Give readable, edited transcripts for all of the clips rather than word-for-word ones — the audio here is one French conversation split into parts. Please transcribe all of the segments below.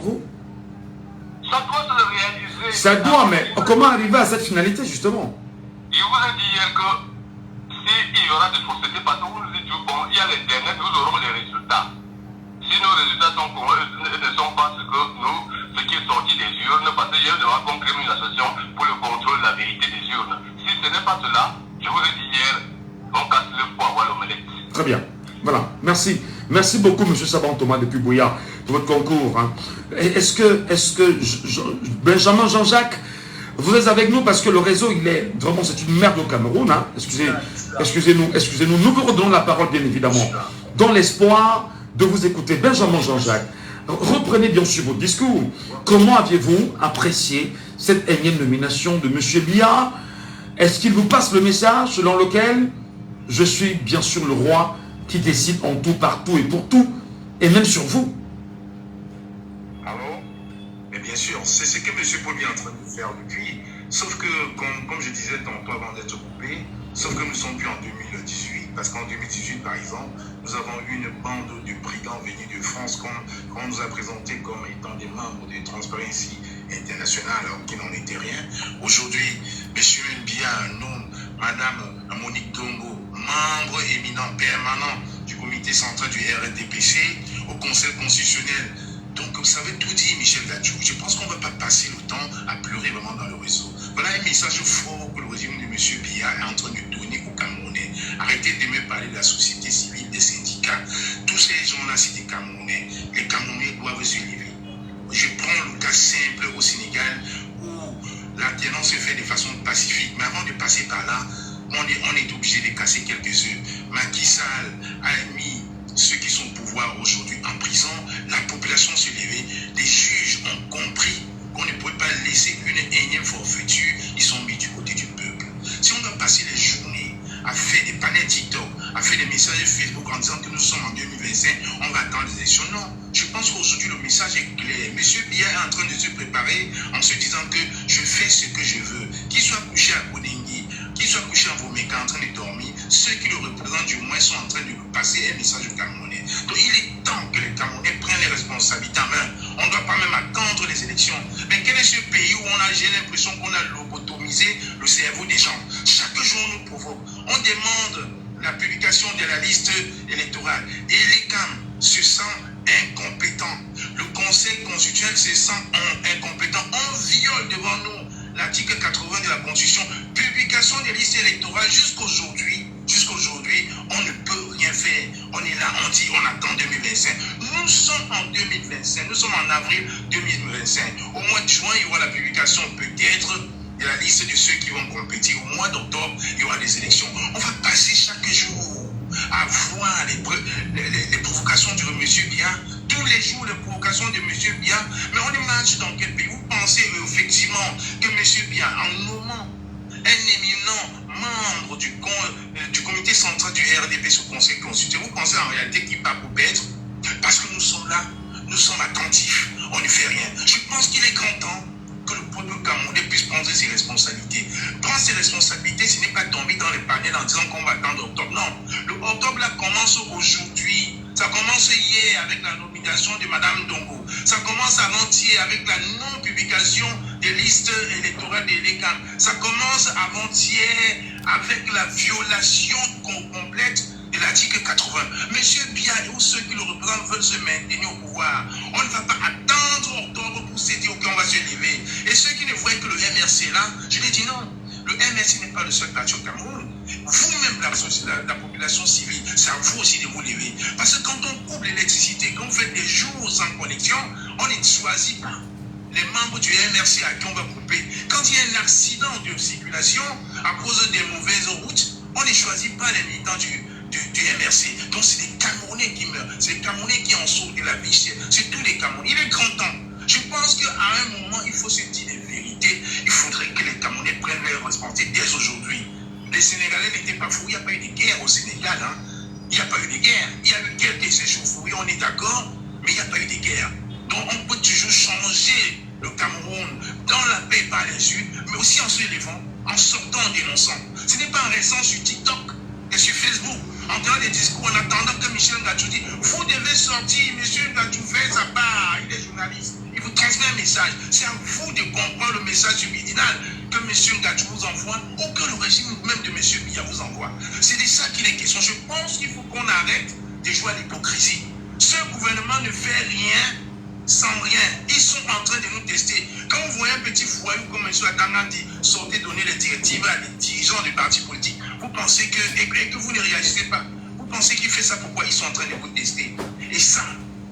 vous? Ça doit se réaliser. Ça doit, mais comment arriver à cette finalité, justement? Je vous ai dit hier que s'il y aura des faussetés, parce que vous nous dites, bon, il y a l'Internet, nous aurons les résultats. Si nos résultats ne sont pas ce que nous, ce qui est sorti des urnes, parce qu'il y a qu'on crée une association pour le contrôle de la vérité des urnes. Si ce n'est pas cela, je vous ai dit hier, on casse le pour avoir l'omelette. Très bien. Voilà. Merci. Merci beaucoup, M. Saban Thomas depuis Bouillard, pour votre concours. Hein. Est-ce que Benjamin Jean-Jacques, vous êtes avec nous parce que le réseau, il est vraiment, c'est une merde au Cameroun. Hein. Excusez-nous. Nous vous redonnons la parole, bien évidemment, dans l'espoir de vous écouter. Benjamin Jean-Jacques, reprenez bien sûr votre discours. Comment aviez-vous apprécié cette énième nomination de M. Biya? Est-ce qu'il vous passe le message selon lequel je suis bien sûr le roi qui décide en tout, partout et pour tout, et même sur vous? Allô? Mais bien sûr, c'est ce que M. Paul est en train de faire depuis. Sauf que, comme je disais tantôt avant d'être coupé, sauf que nous ne sommes plus en 2018. Parce qu'en 2018, par exemple, nous avons eu une bande de brigands venus de France qu'on nous a présentés comme étant des membres de Transparency International, alors qu'ils n'en étaient rien. Aujourd'hui, M. Biya nomme Mme Monique Dongo, membre éminent permanent du comité central du RNDPC, au Conseil constitutionnel. Donc, vous savez tout dit, Michel Gadjou. Je pense qu'on ne va pas passer le temps à pleurer vraiment dans le réseau. Voilà un message fort que le régime de M. Biya est en train de donner aux Camerounais. Arrêtez de me parler de la société civile, des syndicats. Tous ces gens-là, c'est des Camerounais. Les Camerounais doivent se lever. Je prends le cas simple au Sénégal où l'alternance se fait de façon pacifique. Mais avant de passer par là, on est obligé de casser quelques œufs. Macky Sall a mis ceux qui sont au pouvoir aujourd'hui en prison. La population s'est levée. Les juges ont compris qu'on ne pouvait pas laisser une énième forfaiture. Ils sont mis du côté du peuple. Si on doit passer les journées à faire des panels TikTok, à faire des messages Facebook en disant que nous sommes en 2025, on va attendre les élections. Non, je pense qu'aujourd'hui le message est clair. Monsieur Biya est en train de se préparer en se disant que je fais ce que je veux. Qu'il soit couché à Bodengui, qu'il soit couché à Vomeka en train de dormir, ceux qui le représentent du moins sont en train de lui passer un message aux Camerounais. Donc il est temps que les Camerounais prennent les responsabilités en main. On ne doit pas même attendre les élections. Mais quel est ce pays où j'ai l'impression qu'on a lobotomisé le cerveau des gens? Chaque jour on nous provoque. On demande la publication de la liste électorale. Et les CAM se sentent incompétents. Le Conseil constitutionnel se sent incompétent. On viole devant nous l'article 80 de la Constitution. Publication des listes électorales jusqu'aujourd'hui, on ne peut rien faire. On est là, on dit, on attend 2025. Nous sommes en 2025, nous sommes en avril 2025. Au mois de juin, il y aura la publication peut-être de la liste de ceux qui vont compétir. Au mois d'octobre, il y aura des élections. On va passer chaque jour à voir les provocations de M. Biya. Tous les jours, les provocations de M. Biya. Mais on imagine dans quel pays. Vous pensez effectivement que M. Biya, en nommant un éminent membre du comité central du RDP sur le Conseil constitutionnel, vous pensez en réalité qu'il va pour perdre? Parce que nous sommes là, nous sommes attentifs, on ne fait rien. Je pense qu'il est grand temps que le peuple camerounais puisse prendre ses responsabilités. Prendre ses responsabilités, ce n'est pas tomber dans les panels en disant qu'on va attendre octobre. Non, le octobre là commence aujourd'hui. Ça commence hier avec la nomination de Mme Dongo. Ça commence avant-hier avec la non-publication des listes électorales des LECAM. Ça commence avant-hier avec la violation complète de l'article 80. Monsieur Biya et ceux qui le représentent veulent se maintenir au pouvoir. On ne va pas attendre octobre pour se dire qu'on va se lever. Et ceux qui ne voient que le MRC là, je les dis non. Le MRC n'est pas le seul parti au Cameroun. Vous-même, la population civile, c'est à vous aussi de vous lever. Parce que quand on coupe l'électricité, quand vous faites des jours sans connexion, on ne choisit pas les membres du MRC à qui on va couper. Quand il y a un accident de circulation à cause des mauvaises routes, on ne choisit pas les militants du MRC. Donc c'est les Camerounais qui meurent. C'est les Camerounais qui en sortent de la vie. C'est tous les Camerounais. Il est grand temps. Je pense qu'à un moment, il faut se dire les vérités. Il faudrait que les Camerounais prennent leurs responsabilités dès aujourd'hui. Les Sénégalais n'étaient pas fous. Il n'y a pas eu de guerre au Sénégal. Hein. Il n'y a pas eu de guerre. Il y a eu quelques échauffourées, on est d'accord, mais il n'y a pas eu de guerre. Donc on peut toujours changer le Cameroun dans la paix par les unes, mais aussi en se levant, en sortant, en dénonçant. Ce n'est pas en restant sur TikTok et sur Facebook en tenant des discours, en attendant que Michel Ngatou dise, vous devez sortir, Monsieur Ngatou fait sa part, il est journaliste. Il vous transmet un message. C'est à vous de comprendre le message subliminal que M. Ngatou vous envoie ou que le régime même de M. Biya vous envoie. C'est de ça qu'il est question. Je pense qu'il faut qu'on arrête de jouer à l'hypocrisie. Ce gouvernement ne fait rien sans rien. Ils sont en train de nous tester. Quand vous voyez un petit foyer comme M. Atanga dit, sortez donner les directives à des dirigeants des partis politiques, vous pensez que, et que vous ne réagissez pas. Vous pensez qu'il fait ça pourquoi ils sont en train de vous tester. Et ça,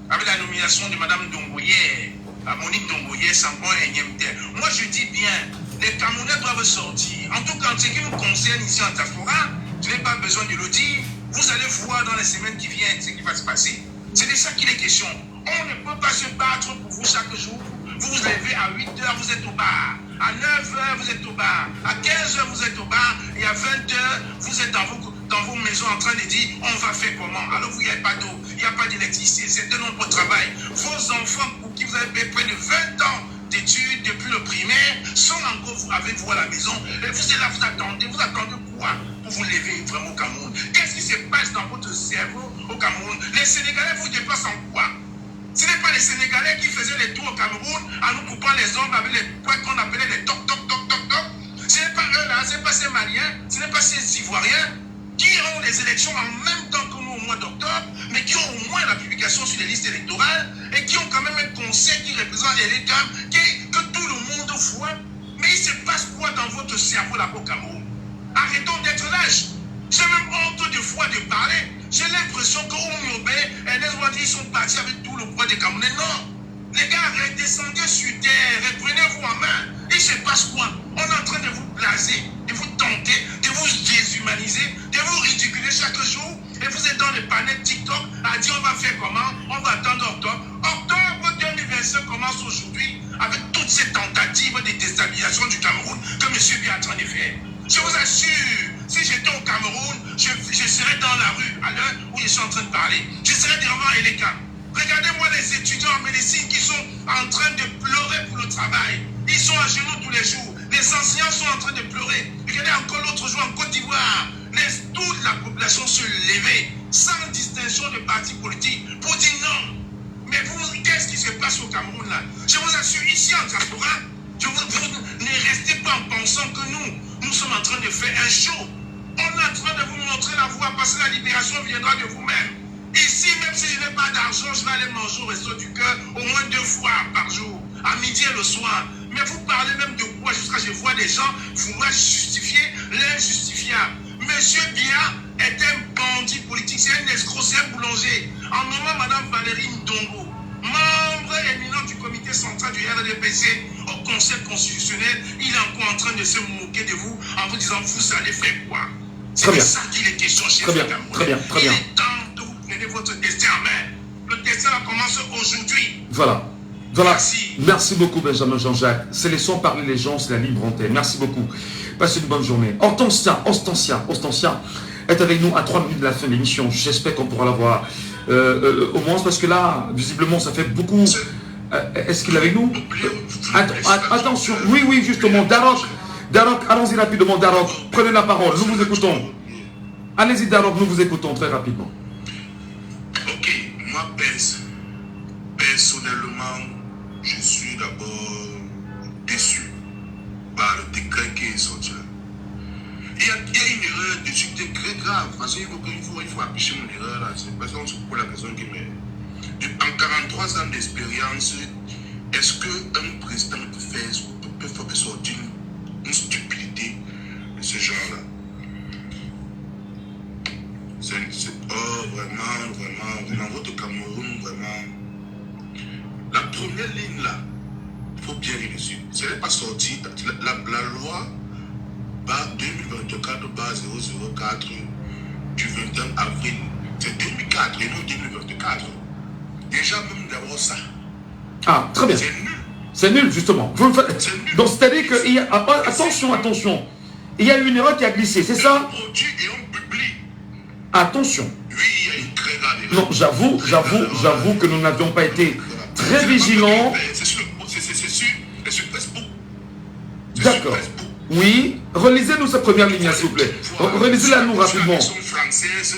avec la nomination de Mme Dongoyer, Monique Dongoyer, c'est encore un énième terme. Moi, je dis bien, les Camerounais doivent sortir. En tout cas, ce qui nous concerne ici en diaspora, je n'ai pas besoin de le dire. Vous allez voir dans les semaines qui viennent ce qui va se passer. C'est de ça qu'il est question. On ne peut pas se battre pour vous chaque jour. Vous vous levez à 8 h, vous êtes au bar. À 9 h, vous êtes au bar. À 15 h, vous êtes au bar. Et à 20 h, vous êtes dans vos maisons en train de dire on va faire comment. Alors vous, il n'y a pas d'eau, il n'y a pas d'électricité, c'est de nombreux travail. Vos enfants pour qui vous avez payé près de 20 ans d'études depuis le primaire sont encore avec vous à la maison. Et vous êtes là, vous attendez quoi pour vous lever vraiment au Cameroun? Qu'est-ce qui se passe dans votre cerveau au Cameroun? Les Sénégalais vous dépassent en quoi? Ce n'est pas les Sénégalais qui faisaient les tours au Cameroun en nous coupant les ongles avec les points qu'on appelait les toc toc toc toc toc. Ce n'est pas eux là, ce n'est pas ces Maliens, ce n'est pas ces Ivoiriens qui ont les élections en même temps que nous au mois d'octobre, mais qui ont au moins la publication sur les listes électorales et qui ont quand même un conseil qui représente les gammes que tout le monde voit. Mais il se passe quoi dans votre cerveau là au Cameroun? Arrêtons d'être lâches. J'ai même honte de fois de parler. J'ai l'impression que Oumiobe et les Ouadis sont partis avec tout le poids des Camerounais. Non. Les gars, redescendez sur terre, reprenez-vous en main. Il se passe quoi? On est en train de vous blaser, de vous tenter, de vous déshumaniser, de vous ridiculer chaque jour. Et vous êtes dans les panels TikTok à dire on va faire comment? On va attendre octobre. Octobre 2025 commence aujourd'hui avec toutes ces tentatives de déstabilisation du Cameroun que M. Biya est en train de faire. Je vous assure, si j'étais au Cameroun, je serais dans la rue à l'heure où je suis en train de parler. Je serais devant Eleka. Regardez-moi les étudiants en médecine qui sont en train de pleurer pour le travail. Ils sont à genoux tous les jours. Les enseignants sont en train de pleurer. Regardez encore l'autre jour en Côte d'Ivoire. Toute la population se levait sans distinction de parti politique pour dire non. Mais vous, qu'est-ce qui se passe au Cameroun là? Je vous assure, ici en diaspora, vous ne restez pas en pensant que nous sommes en train de faire un show. On est en train de vous montrer la voie parce que la libération viendra de vous-même. Ici, même si je n'ai pas d'argent, je vais aller manger au resto du cœur au moins 2 fois par jour, à midi et le soir. Mais vous parlez même de quoi jusqu'à ce que je vois des gens vouloir justifier l'injustifiable. Monsieur Biya est un bandit politique, c'est un escroc, c'est un boulanger. En nommant Mme Valérie Ndongo, membre éminent du comité central du RDPC au Conseil constitutionnel, il est encore en train de se moquer de vous en vous disant vous allez faire quoi? C'est de ça qu'il est question chez vous. Très bien. Il est temps que vous preniez votre destin en main. Le destin commence aujourd'hui. Voilà. Merci beaucoup Benjamin Jean-Jacques. C'est laissons parler les gens, c'est la libre antenne. Merci beaucoup. Passez une bonne journée. Hortensia est avec nous à 3 minutes de la fin de l'émission. J'espère qu'on pourra la voir au moins parce que là, visiblement, ça fait beaucoup. Est-ce qu'il est avec nous? Attention, oui, justement. Darok, allons-y rapidement, Darok. Prenez la parole, nous vous écoutons. Allez-y, Darok, nous vous écoutons très rapidement. Ok, moi, personnellement, je suis d'abord déçu par le décret qui est sorti là. Il y a une erreur dessus qui est très grave, parce qu'il faut afficher mon erreur là. C'est parce qu'on se pose la question qui met. En 43 ans d'expérience, est-ce qu'un président peut faire sortir une stupidité de ce genre-là? Vraiment, votre Cameroun, vraiment. La première ligne là, il faut bien lire dessus. Ce n'est pas sorti. La loi 2024-004 du 21 avril, c'est 2004 et non 2024. Déjà, même d'avoir ça. Ah, très bien. C'est nul. C'est nul, justement. Donc, c'est-à-dire qu'il y a. Attention. Il y a une erreur qui a glissé, c'est ça? On produit et on publie. Attention. Oui, il y a une très grave erreur. Non, j'avoue que nous n'avions pas été très vigilants. C'est sur Facebook. D'accord. Oui, relisez-nous cette première ligne, s'il vous plaît. Relisez-la nous rapidement. Sur la version française,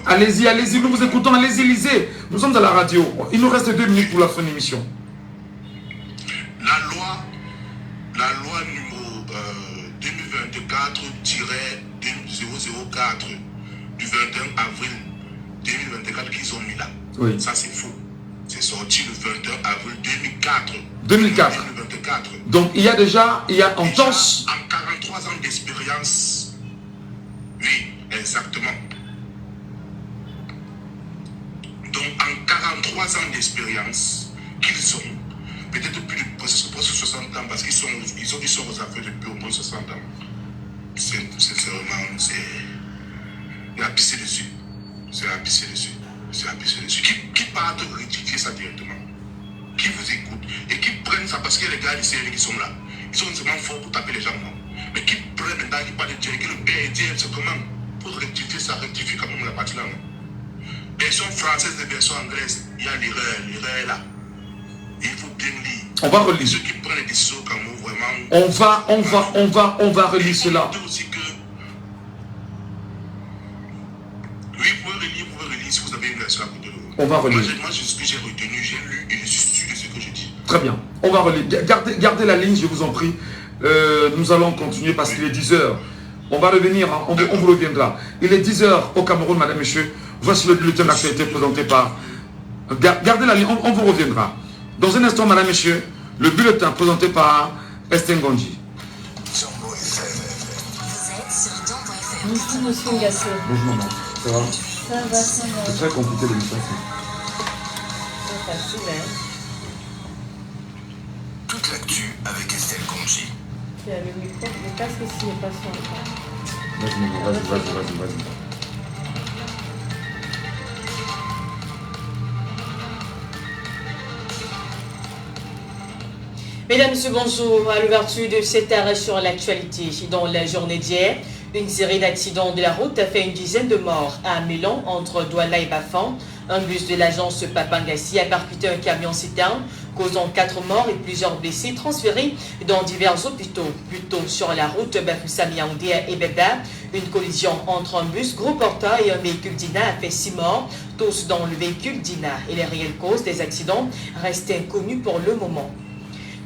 Allez-y, allez-y, nous vous écoutons, allez-y, lisez. Nous sommes à la radio. Il nous reste 2 minutes pour la fin de l'émission. La loi numéro 2024-004 du 21 avril 2024 qu'ils ont mis là. Oui. Ça c'est faux. C'est sorti le 21 avril 2004. 2024. Donc il y a déjà, en temps... En 43 ans d'expérience. Oui, exactement. Donc en 43 ans d'expérience qu'ils ont, peut-être plus de presque 60 ans, parce qu'ils sont aux affaires depuis au moins 60 ans. C'est vraiment, il a pissé dessus. C'est à pisser dessus. C'est à pisser dessus. Qui part de rectifier ça directement? Qui vous écoute et qui prennent ça parce que les gars ici qui sont là, ils sont seulement forts pour taper les gens, non? Mais qui prennent maintenant, qui parlent de Dieu, que le père et Dieu, c'est comment? Pour rectifier ça, rectifier quand même la partie là, non? Version française et version anglaise, il y a l'erreur est là. Il faut bien lire. On va relire. Ceux qui prennent les décisions comme vous, vraiment. On va relire cela. Aussi que... Oui, vous pouvez relire si vous avez une version à côté de vous. On va relire. Moi, ce que j'ai retenu, j'ai lu et je suis sûr de ce que je dis. Très bien. On va relire. Gardez la ligne, je vous en prie. Nous allons continuer parce qu'il est 10h. On va revenir, hein, on vous reviendra. Il est 10h au Cameroun, madame, messieurs. Voici le bulletin d'actualité présenté par... Gardez la ligne, on vous reviendra. Dans un instant, madame, messieurs, le bulletin présenté par Esther Ngondji. Merci, monsieur Ngasso. Bonjour, maman. Ça va? Ça va, ça va. C'est très compliqué l'émission. C'est facile, hein. Toute l'actu avec Esther Ngondji. Il y a le micro, le casque aussi n'est pas sur le cas. Vas-y. Mesdames, Messieurs, bonjour. À l'ouverture de cet arrêt sur l'actualité, dans la journée d'hier, une série d'accidents de la route a fait une dizaine de morts à Mélan, entre Douala et Bafan. Un bus de l'agence Papangassi a percuté un camion-citerne, causant 4 morts et plusieurs blessés transférés dans divers hôpitaux. Plus tôt sur la route Bafoussam-Yaoundé à Ebeba, une collision entre un bus gros porteur et un véhicule d'INA a fait 6 morts, tous dans le véhicule d'INA. Et les réelles causes des accidents restent inconnues pour le moment.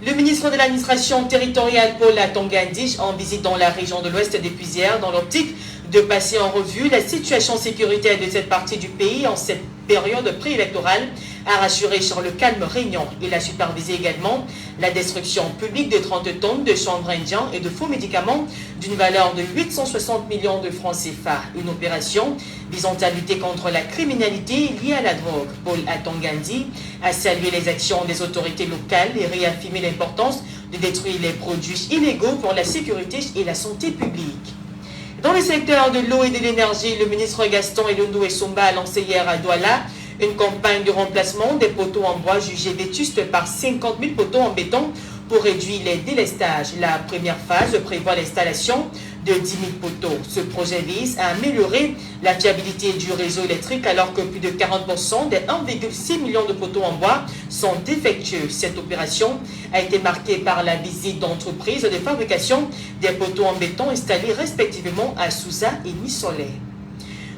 Le ministre de l'administration territoriale Paul Atongandji en visite dans la région de l'Ouest depuis hier dans l'optique de passer en revue la situation sécuritaire de cette partie du pays en cette période préélectorale a rassuré sur le calme régnant. Il a supervisé également la destruction publique de 30 tonnes de chanvre indien et de faux médicaments d'une valeur de 860 millions de francs CFA. Une opération visant à lutter contre la criminalité liée à la drogue. Paul Atongandji a salué les actions des autorités locales et réaffirmé l'importance de détruire les produits illégaux pour la sécurité et la santé publique. Dans le secteur de l'eau et de l'énergie, le ministre Gaston Elondo Essomba a lancé hier à Douala une campagne de remplacement des poteaux en bois jugés vétustes par 50 000 poteaux en béton pour réduire les délestages. La première phase prévoit l'installation de 10 000 poteaux. Ce projet vise à améliorer la fiabilité du réseau électrique alors que plus de 40% des 1,6 million de poteaux en bois sont défectueux. Cette opération a été marquée par la visite d'entreprises de fabrication des poteaux en béton installés respectivement à Souza et Nissolé.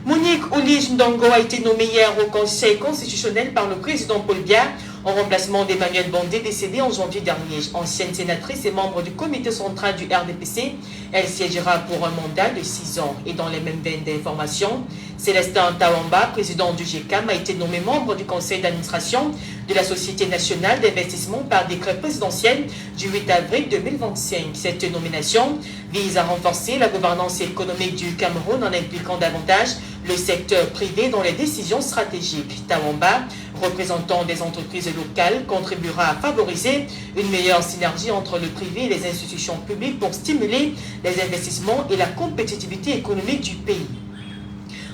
Monique Oulige Ndongo a été nommée hier au Conseil constitutionnel par le président Paul Biya en remplacement d'Emmanuel Bondé décédé en janvier dernier. Ancienne sénatrice et membre du comité central du RDPC, elle siégera pour un mandat de 6 ans. Et dans les mêmes veines d'information, Célestin Tawamba, président du GECAM, a été nommé membre du conseil d'administration de la Société nationale d'investissement par décret présidentiel du 8 avril 2025. Cette nomination vise à renforcer la gouvernance économique du Cameroun en impliquant davantage le secteur privé dans les décisions stratégiques. Tawamba, représentant des entreprises locales, contribuera à favoriser une meilleure synergie entre le privé et les institutions publiques pour stimuler les investissements et la compétitivité économique du pays.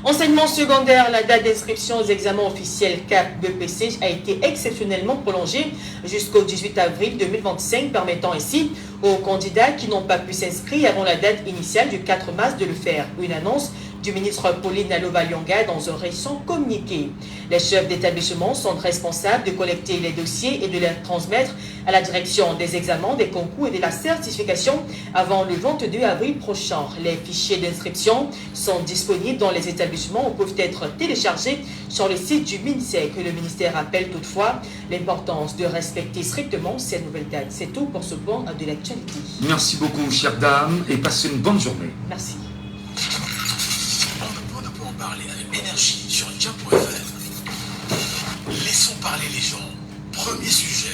Enseignement secondaire, la date d'inscription aux examens officiels CAP BPC a été exceptionnellement prolongée jusqu'au 18 avril 2025, permettant ainsi aux candidats qui n'ont pas pu s'inscrire avant la date initiale du 4 mars de le faire. Une annonce du ministre Pauline Aloba-Lyonga dans un récent communiqué. Les chefs d'établissement sont responsables de collecter les dossiers et de les transmettre à la direction des examens, des concours et de la certification avant le 22 avril prochain. Les fichiers d'inscription sont disponibles dans les établissements ou peuvent être téléchargés sur le site du ministère. Que le ministère rappelle toutefois l'importance de respecter strictement ces nouvelles dates. C'est tout pour ce point de l'actualité. Merci beaucoup, chère dame, et passez une bonne journée. Merci. On ne peut en parler avec énergie sur Jam.fr. Laissons parler les gens. Premier sujet.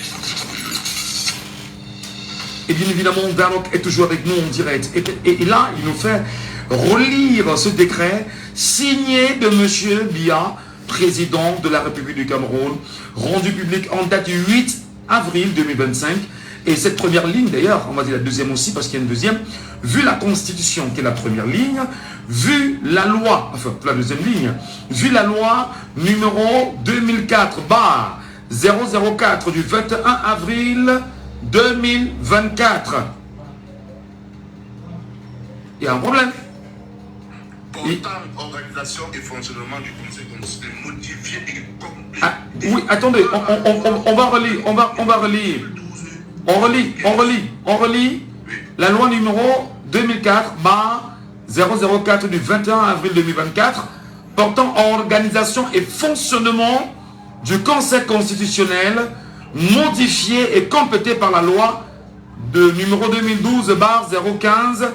Et bien évidemment, Darok est toujours avec nous en direct. Et là, il nous fait relire ce décret signé de M. Biya, président de la République du Cameroun, rendu public en date du 8 avril 2025. Et cette première ligne, d'ailleurs, on va dire la deuxième aussi, parce qu'il y a une deuxième, vu la Constitution, qui est la première ligne, vu la loi, enfin, la deuxième ligne, vu la loi numéro 2004/004 du 21 avril 2024. Il y a un problème. Portant organisation et fonctionnement du Conseil constitutionnel modifié et complété. Ah, oui, attendez, on va relire, on relit la loi numéro 2004/004 du 21 avril 2024 portant organisation et fonctionnement du Conseil constitutionnel modifié et complété par la loi de numéro 2012/015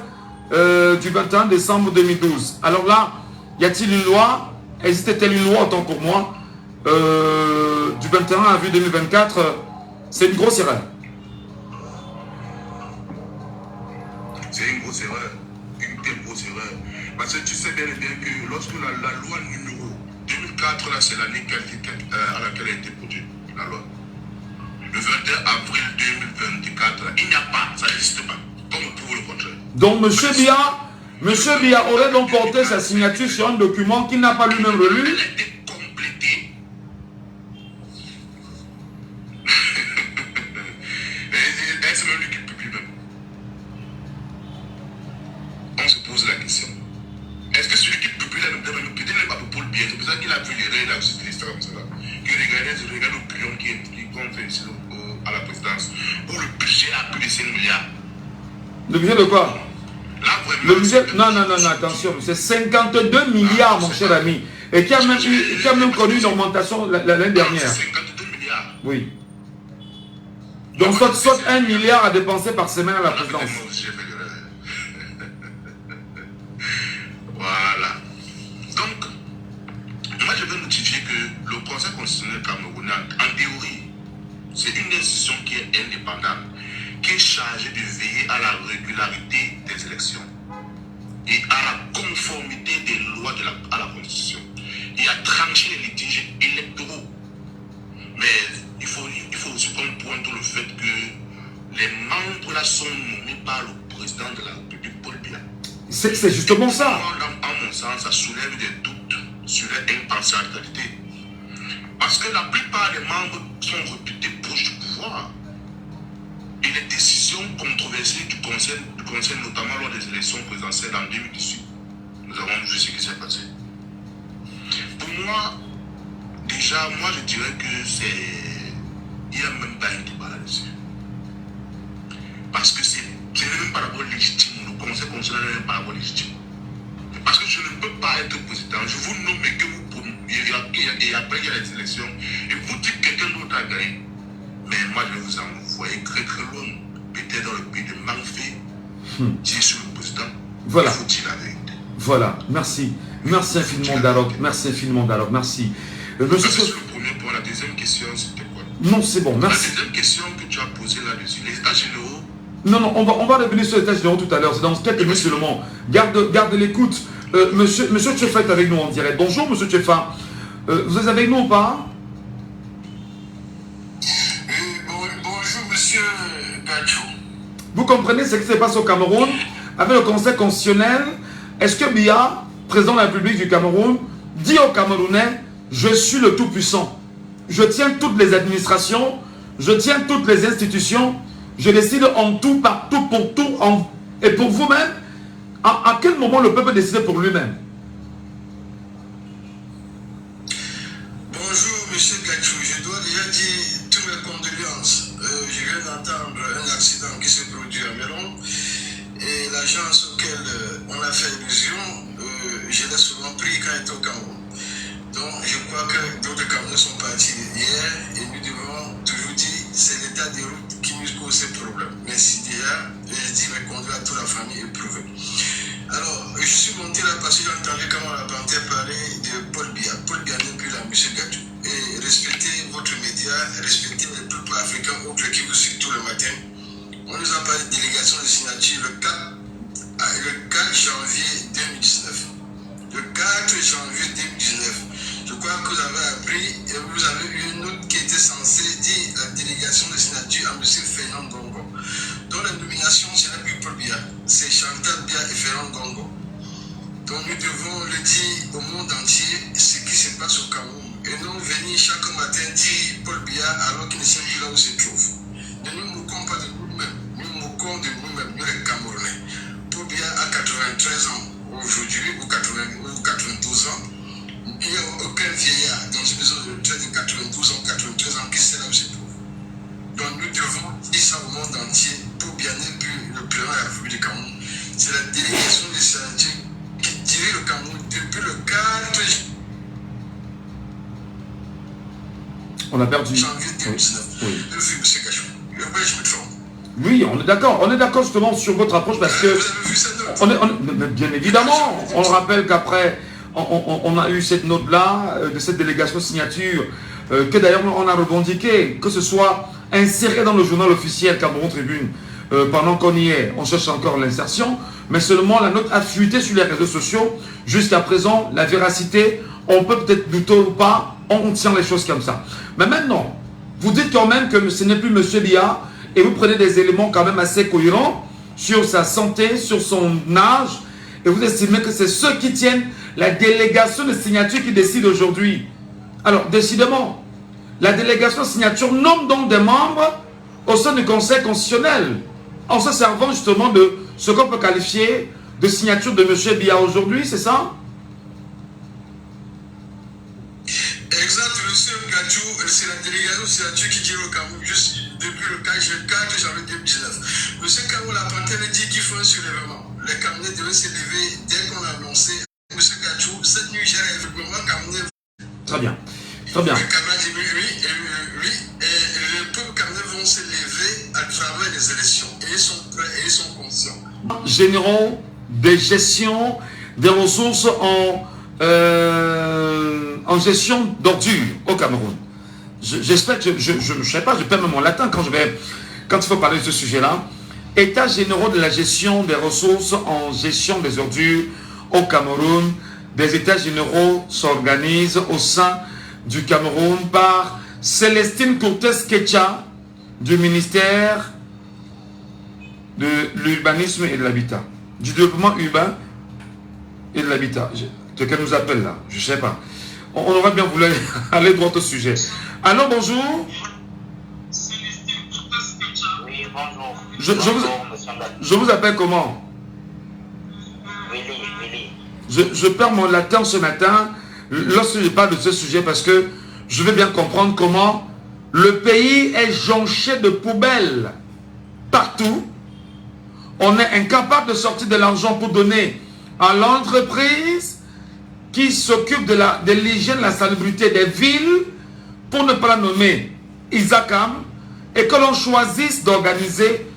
du 21 décembre 2012. Alors là, y a-t-il une loi? Existe-t-elle une loi autant pour moi du 21 avril 2024? C'est une grosse erreur. C'est une grosse erreur, une telle grosse erreur. Parce que tu sais bien et bien que lorsque la loi numéro 2004, là, c'est l'année à laquelle a été produite, la loi. Le 21 avril 2024, là, il n'y a pas, ça n'existe pas. Comme pour le contraire. Donc, M. Biya aurait donc porté sa signature sur un document qu'il n'a pas lui-même relu. Elle a été complétée. Et c'est même lui qui publie même. On se pose la question. Est-ce que celui qui publie la nouvelle nous peut-être pas pour le bien? C'est pour ça qu'il a vu les règles, aussi des histoires comme ça. Qu'il regarde l'opinion qui compte ici à la présidence. Où le budget a plus de 5 milliards. Le budget de quoi? Là, vraiment, Le budget, non, attention, c'est 52 milliards, mon cher ami. Et qui a même connu une augmentation l'année dernière. 52 milliards. Oui. Donc, soit 1 milliard à dépenser par semaine à la présidence. Voilà. Donc, moi je veux notifier que le Conseil constitutionnel camerounais, en théorie, c'est une institution qui est indépendante, qui est chargée de veiller à la régularité des élections et à la conformité des lois à la Constitution et à trancher les litiges électoraux. Mais il faut aussi qu'on pointe le fait que les membres là sont nommés par le président de la République, Paul Biya. C'est justement ça. En mon sens, ça soulève des doutes sur leur impartialité. Parce que la plupart des membres sont réputés proches du pouvoir. Et les décisions controversées du Conseil, notamment lors des élections présidentielles en 2018, nous avons vu ce qui s'est passé. Pour moi, déjà, je dirais que il n'y a même pas un débat là-dessus. Parce que c'est même pas d'abord légitime. Le Conseil constitutionnel n'est même pas d'abord légitime. Parce que je ne peux pas être président. Je vous nomme que vous et après il y a les élections. Et vous dites que quelqu'un d'autre a gagné. Mais moi je vais vous envoyer très très loin. Peut-être dans le pays de Manfé, qui est sur le président. Voilà. Il faut dire la vérité. Voilà. Merci. Merci infiniment, Darok. Merci infiniment, Darok. Merci. C'est le premier point. La deuxième question, c'était quoi? Non, c'est bon. Merci. La deuxième question que tu as posée là-dessus, les états généraux. Non, on va revenir sur les états généraux tout à l'heure. C'est dans quelques minutes seulement. Garde l'écoute. Monsieur Tchefa est avec nous en direct. Bonjour, monsieur Tchefa. Vous êtes avec nous ou pas? Bonjour, monsieur Gadjo. Vous comprenez ce qui se passe au Cameroun avec le Conseil constitutionnel? Est-ce que Biya, président de la République du Cameroun, dit aux Camerounais, je suis le tout-puissant. Je tiens toutes les administrations, je tiens toutes les institutions, je décide en tout, partout, pour tout, et pour vous-même. À quel moment le peuple décide pour lui-même? Gachou, je dois déjà dire toutes mes condoléances. Je viens d'entendre un accident qui s'est produit à Mélon. Et l'agence auquel on a fait illusion, je l'ai souvent pris quand il était au Cameroun. Donc je crois que d'autres Camerounais sont partis hier et nous devons toujours dire c'est l'état des routes qui nous cause ces problèmes. Merci déjà, je dis mes condoléances à toute la famille éprouvée. Alors, je suis monté là parce que j'ai entendu comment la Panthère parlait de Paul Biya. Paul Biya n'est plus là, M. Gachou. Et respectez votre média, respectez les peuples africains autres qui vous suivent tout le matin. On nous a parlé de délégation de signature le 4 janvier 2019. Le 4 janvier 2019. Je crois que vous avez appris et vous avez eu une note qui était censée dire la délégation de signature à M. Fernand Gongo. Dans la nomination, ce n'est plus Paul Biya, c'est Chantal Biya et Fernand Gongo. Donc nous devons le dire au monde entier ce qui se passe au Cameroun. Et non venir chaque matin dire Paul Biya alors qu'il ne sait plus là où il se trouve. Ne nous moquons pas de nous-mêmes, nous moquons de nous-mêmes, nous les Camerounais. Paul Biya a 93 ans aujourd'hui, ou 92 ans. Il n'y a aucun vieillard dans une maison de retraite de 92 ans, 93 ans qui sait là où il se trouve. Donc nous devons dire ça au monde entier pour bien être le président de la République du Cameroun. C'est la délégation des sénateurs qui dirige le Cameroun depuis le 4 On a perdu. janvier 2019. Oui. Le film, M. Gachou. Je me trompe. Oui, on est d'accord justement sur votre approche parce que... Vous avez vu cette note? Bien évidemment, on le rappelle qu'après, on a eu cette note-là, de cette délégation signature, que d'ailleurs on a revendiqué, que ce soit inséré dans le journal officiel Cameroun Tribune, pendant qu'on y est, on cherche encore l'insertion, mais seulement la note a fuité sur les réseaux sociaux. Jusqu'à présent, la véracité, on peut peut-être douter ou pas, on tient les choses comme ça. Mais maintenant, vous dites quand même que ce n'est plus M. Biya, et vous prenez des éléments quand même assez cohérents sur sa santé, sur son âge, et vous estimez que c'est ceux qui tiennent la délégation de signature qui décide aujourd'hui. Alors, décidément, la délégation de signature nomme donc des membres au sein du Conseil constitutionnel, en se servant justement de ce qu'on peut qualifier de signature de M. Biya aujourd'hui, c'est ça? Exact, M. Gachou, c'est la délégation de signature qui dirige au Cameroun depuis le 4 janvier 2019. M. Cameroun, la Panthère dit qu'il faut un soulèvement. Les Camerounais devaient se lever dès qu'on a annoncé. M. Gachou, cette nuit, j'ai effectivement Camerounais. Très bien, très bien. Le Cameroun dit oui, et le peuple Camerounais vont se lever à travers les élections. Et ils sont prêts et ils sont conscients. Généraux des gestions des ressources en gestion d'ordures au Cameroun. J'espère que je ne sais pas, je perds même mon latin quand il faut parler de ce sujet-là. États généraux de la gestion des ressources en gestion des ordures au Cameroun. Des états généraux s'organisent au sein du Cameroun par Célestine Cortès-Kecha du ministère de l'urbanisme et de l'habitat, du développement urbain et de l'habitat. Ce qu'elle nous appelle là, je ne sais pas. On aurait bien voulu aller droit au sujet. Allô, bonjour. Oui, bonjour. Je vous appelle comment? Willy. Je perds mon latin ce matin lorsque je parle de ce sujet parce que je veux bien comprendre comment le pays est jonché de poubelles partout. On est incapable de sortir de l'argent pour donner à l'entreprise qui s'occupe de l'hygiène, la salubrité des villes, pour ne pas la nommer Isakam, et que l'on choisisse d'organiser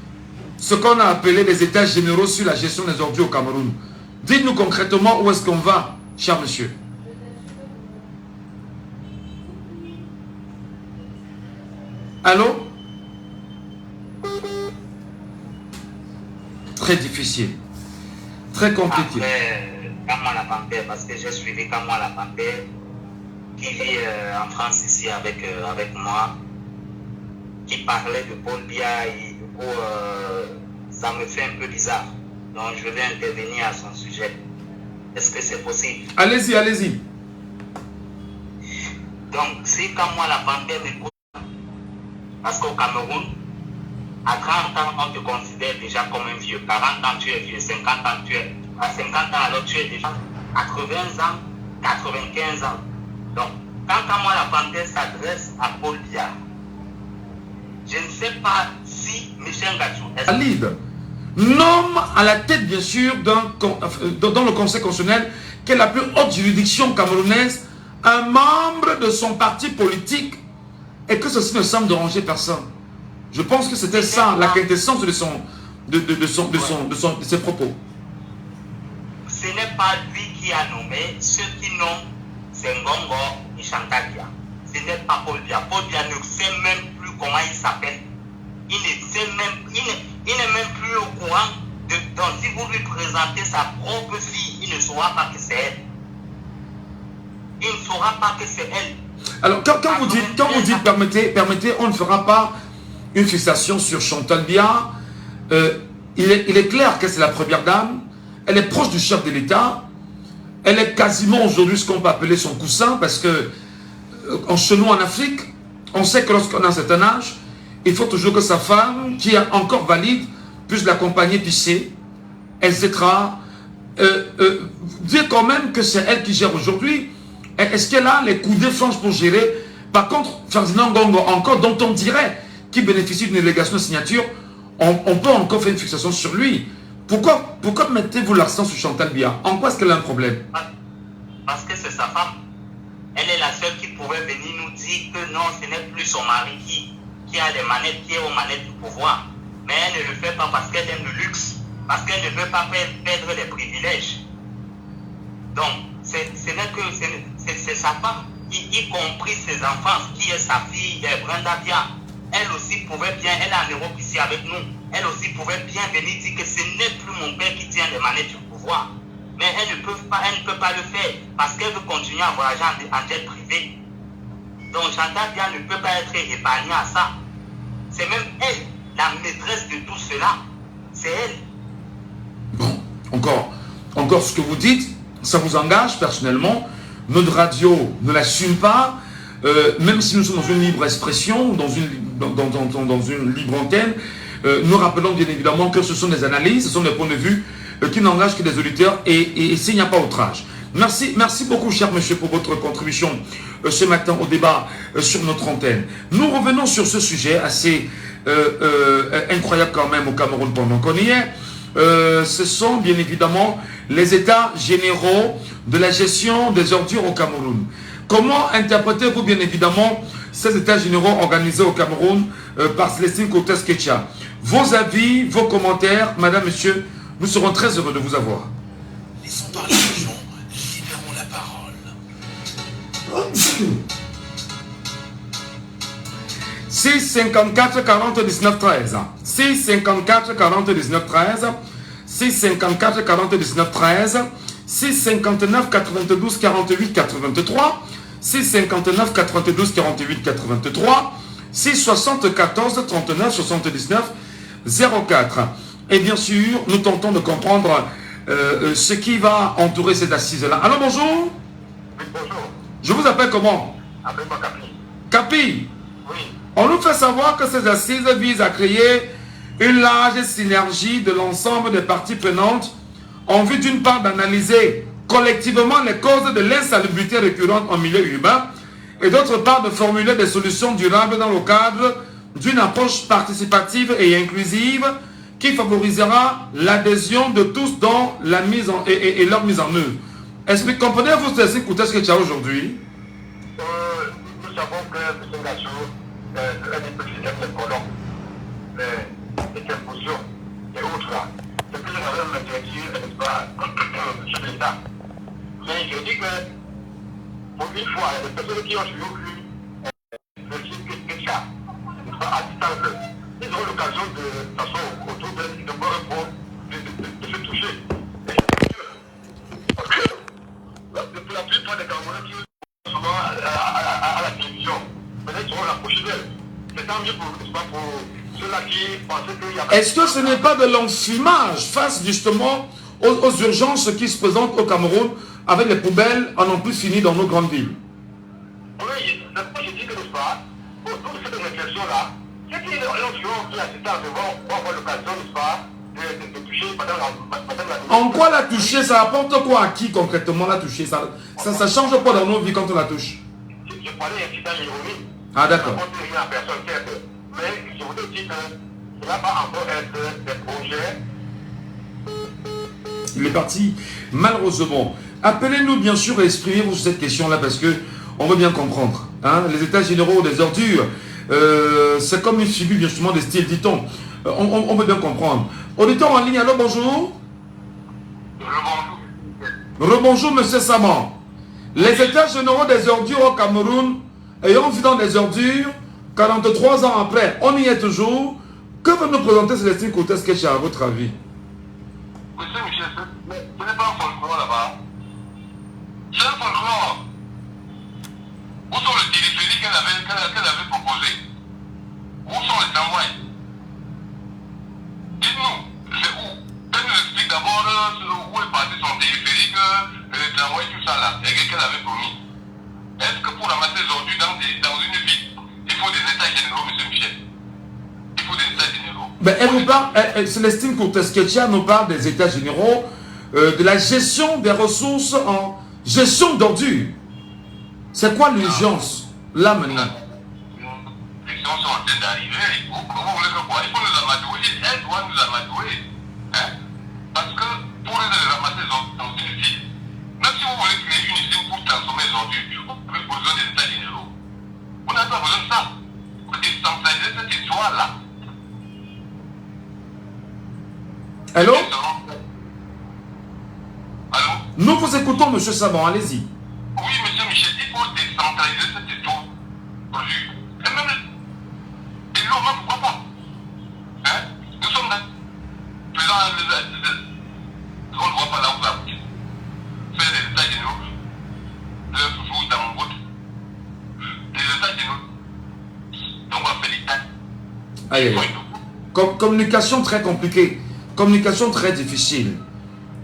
ce qu'on a appelé les états généraux sur la gestion des ordures au Cameroun. Dites-nous concrètement où est-ce qu'on va, cher monsieur. Allô? Très difficile. Très compliqué. Après, Kamwa la Panthère, parce que j'ai suivi Kamwa la Panthère, qui vit en France ici avec moi, qui parlait de Paul Biya, et du coup, ça me fait un peu bizarre. Donc, je vais intervenir à son sujet. Est-ce que c'est possible? Allez-y, allez-y. Donc, si Kamwa la Panthère m'écoute, parce qu'au Cameroun, à 30 ans, on te considère déjà comme un vieux. 40 ans, tu es vieux. 50 ans, tu es. À 50 ans, alors tu es déjà 80 ans, 95 ans. Donc, quand Kamala Panthère s'adresse à Paul Biya, je ne sais pas si Michel Ngatsou est valide, nomme à la tête bien sûr dans le Conseil constitutionnel, qui est la plus haute juridiction camerounaise, un membre de son parti politique, et que ceci ne semble déranger personne. Je pense que c'était ça la quintessence de ses propos. Ce n'est pas lui qui a nommé, ceux qui nomment, c'est Ngongo et Chantal Biya. Ce n'est pas Paul Biya. Paul Biya ne sait même plus comment il s'appelle. Il n'est même plus au courant. Donc si vous lui présentez sa propre fille, il ne saura pas que c'est elle. Il ne saura pas que c'est elle. Alors quand vous dites permettez, on ne fera pas une fixation sur Chantal Biya. Il est clair que c'est la première dame. Elle est proche du chef de l'État. Elle est quasiment aujourd'hui ce qu'on peut appeler son coussin, parce que chez nous en Afrique, on sait que lorsqu'on a un certain âge, il faut toujours que sa femme, qui est encore valide, puisse l'accompagner pisser, etc. Dire quand même que c'est elle qui gère aujourd'hui. Est-ce qu'elle a les coudées franches pour gérer? Par contre, Ferdinand Ngongo, encore, dont on dirait qu'il bénéficie d'une délégation de signature, on peut encore faire une fixation sur lui. Pourquoi mettez-vous l'accent sur Chantal Biya? En quoi est-ce qu'elle a un problème? Parce que c'est sa femme. Elle est la seule qui pouvait venir nous dire que non, ce n'est plus son mari qui a les manettes, qui est aux manettes du pouvoir. Mais elle ne le fait pas parce qu'elle aime le luxe, parce qu'elle ne veut pas perdre les privilèges. Donc, c'est sa femme, y compris ses enfants, qui est sa fille, Brenda Biya. Elle aussi pouvait bien, elle est en Europe ici avec nous, elle aussi pouvait bien venir dire que ce n'est plus mon père qui tient les manettes du pouvoir. Mais elle ne peut pas le faire parce qu'elle veut continuer à voyager en jet privé. Donc Chantal Biya ne peut pas être épargnée à ça. C'est même elle, la maîtresse de tout cela. C'est elle. Bon, encore ce que vous dites, ça vous engage personnellement. Notre radio ne l'assume pas. Même si nous sommes dans une libre expression, dans une libre antenne, nous rappelons bien évidemment que ce sont des analyses, ce sont des points de vue qui n'engagent que des auditeurs et s'il n'y a pas outrage. Merci beaucoup, cher monsieur, pour votre contribution ce matin au débat sur notre antenne. Nous revenons sur ce sujet assez incroyable quand même au Cameroun pendant qu'on y est. Ce sont bien évidemment les états généraux de la gestion des ordures au Cameroun. Comment interprétez-vous bien évidemment ces états généraux organisés au Cameroun par Célestine Cotes-Ketcha? Vos avis, vos commentaires, madame, monsieur, nous serons très heureux de vous avoir. Laissons parler les gens, libérons la parole. 654 40 19 13. 654 40 19 13. 654 40 19 13. 659 92 48 83. 659 92 48 83, 674 39 79 04. Et bien sûr, nous tentons de comprendre ce qui va entourer cette assise-là. Alors bonjour. Oui, bonjour. Je vous appelle comment? Appelle-moi Capi. Capi. Oui. On nous fait savoir que ces assises visent à créer une large synergie de l'ensemble des parties prenantes en vue d'une part d'analyser collectivement les causes de l'insalubrité récurrente en milieu urbain et d'autre part de formuler des solutions durables dans le cadre d'une approche participative et inclusive qui favorisera l'adhésion de tous dans la mise en, et leur mise en œuvre. Comprenez-vous ce que tu as aujourd'hui? Nous savons que M. Ngatsou est des petits colons, des impulsions et autres là. Ce que je n'avais même dit, n'est-ce pas, chef de l'État. Mais je dis que, pour une fois, les personnes qui ont toujours vu le site Ketcha, à distance, ils ont l'occasion de façon autour de boire de se toucher. Parce que, pour la plupart des Camerounais qui sont souvent à la télévision, peut-être ils seront rapprochés d'elle. C'est tant mieux pour ceux-là qui pensaient qu'il y a... Est-ce que ce n'est pas de l'enfumage face justement aux urgences qui se présentent au Cameroun avec les poubelles en ont plus fini dans nos grandes villes? Oui, c'est pourquoi je dis que, n'est-ce pas, pour toute cette réflexion-là, ceux qui ont la distance vont avoir l'occasion, n'est-ce pas, de toucher madame la... En quoi la toucher? Ça apporte quoi à qui concrètement la toucher? Ça change quoi dans nos vies quand on la touche? C'est je parlais incident ironie. Ah, d'accord. Ça ne compte rien à personne, certes. Mais je voudrais dire que cela va encore être des projets. Il est parti, malheureusement. Appelez-nous bien sûr et exprimez-vous sur cette question-là parce que on veut bien comprendre. Hein? Les états généraux des ordures, c'est comme une figure justement de style, dit-on. On veut bien comprendre. Auditeur en ligne, allô, bonjour. Rebonjour, monsieur Saban. Les états généraux des ordures au Cameroun, ayant vu dans des ordures, 43 ans après, on y est toujours. Que veut nous présenter Célestine Koutès-Ketché à votre avis? Monsieur Michel, ce n'est pas un folklore là-bas. C'est un folklore. Où sont les téléphériques qu'elle avait proposés? Où sont les tramways? Dites-nous, c'est où? Elle nous explique d'abord où est parti son téléphérique, les tramways, tout ça là, et qu'elle avait promis. Est-ce que pour ramasser les ordures dans une ville, il faut des états généraux, monsieur Michel? Il faut des états généraux. Ben, elle nous parle, Célestine Koutès-Ketché nous parle des états généraux, de la gestion des ressources en gestion d'ordures. C'est quoi l'urgence là maintenant? Les gens sont en train d'arriver. Vous voulez que quoi? Il faut nous amadouer. Elle doit nous amadouer. Hein? Parce que pour les ramasser dans une ville, même si vous voulez créer une usine pour transformer les ordures, vous avez besoin des états généraux. Vous n'avez pas besoin de ça. Vous décentralisez cette histoire-là. Allô? Allô? Nous vous écoutons, monsieur Saban, allez-y. Oui, monsieur Michel, il faut décentraliser cette histoire. Et même l'eau, pourquoi pas? Hein? Nous sommes là. On ne voit pas là où ça bouge. Faire des états généraux. Leur toujours dans mon vote. Des états généraux. Donc on va faire l'état. Aïe, aïe, aïe. Communication très compliquée. Communication très difficile.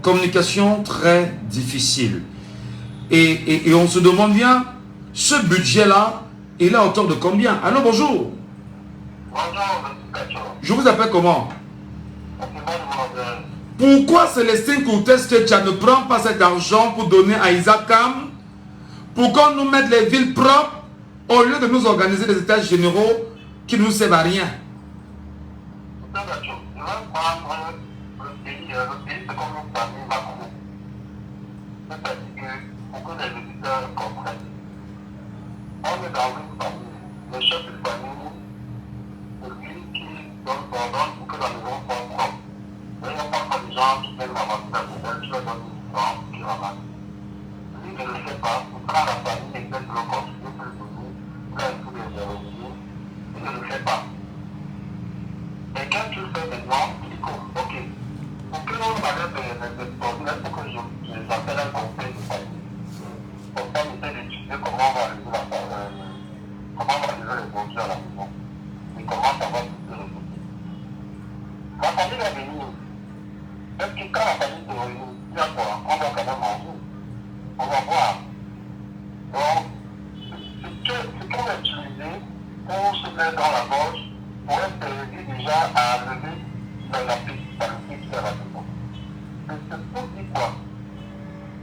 Communication très difficile. Et on se demande bien, ce budget-là, il est à hauteur de combien? Allô, bonjour. Bonjour, je vous appelle comment? Pourquoi Célestine Koutès-Ketché ne prend pas cet argent pour donner à Isaac Kam pour qu'on nous mette les villes propres au lieu de nous organiser des états généraux qui ne nous servent à rien? Le pays, c'est comme une famille macro. C'est-à-dire que pour que les visiteurs comprennent, on est dans une famille. Le chef de famille, c'est lui qui donne son ordre pour que la maison soit propre. Mais il y a parfois des gens qui viennent ramasser la poubelle, qui leur donnent une lampe, qui ramassent. Lui ne le fait pas, il prend la famille et essaie de le construire pour le donner, il a tous les revenus, il ne le fait pas. Et quand tu le fais maintenant, il dit ok, pour que l'on m'arrête des problèmes, pour que j'appelle un conseil de famille. Pour ça, on essaie d'étudier comment on va résoudre les dossiers à la maison. Et comment ça va se résoudre. La famille va venir. Est-ce que quand la famille se réunit, il y a quoi? On va quand même manger. On va voir. Donc, ce qu'on va utiliser pour se mettre dans la gorge, pour être déjà à lever la petite qualité qui est à la maison. C'est pour dire quoi?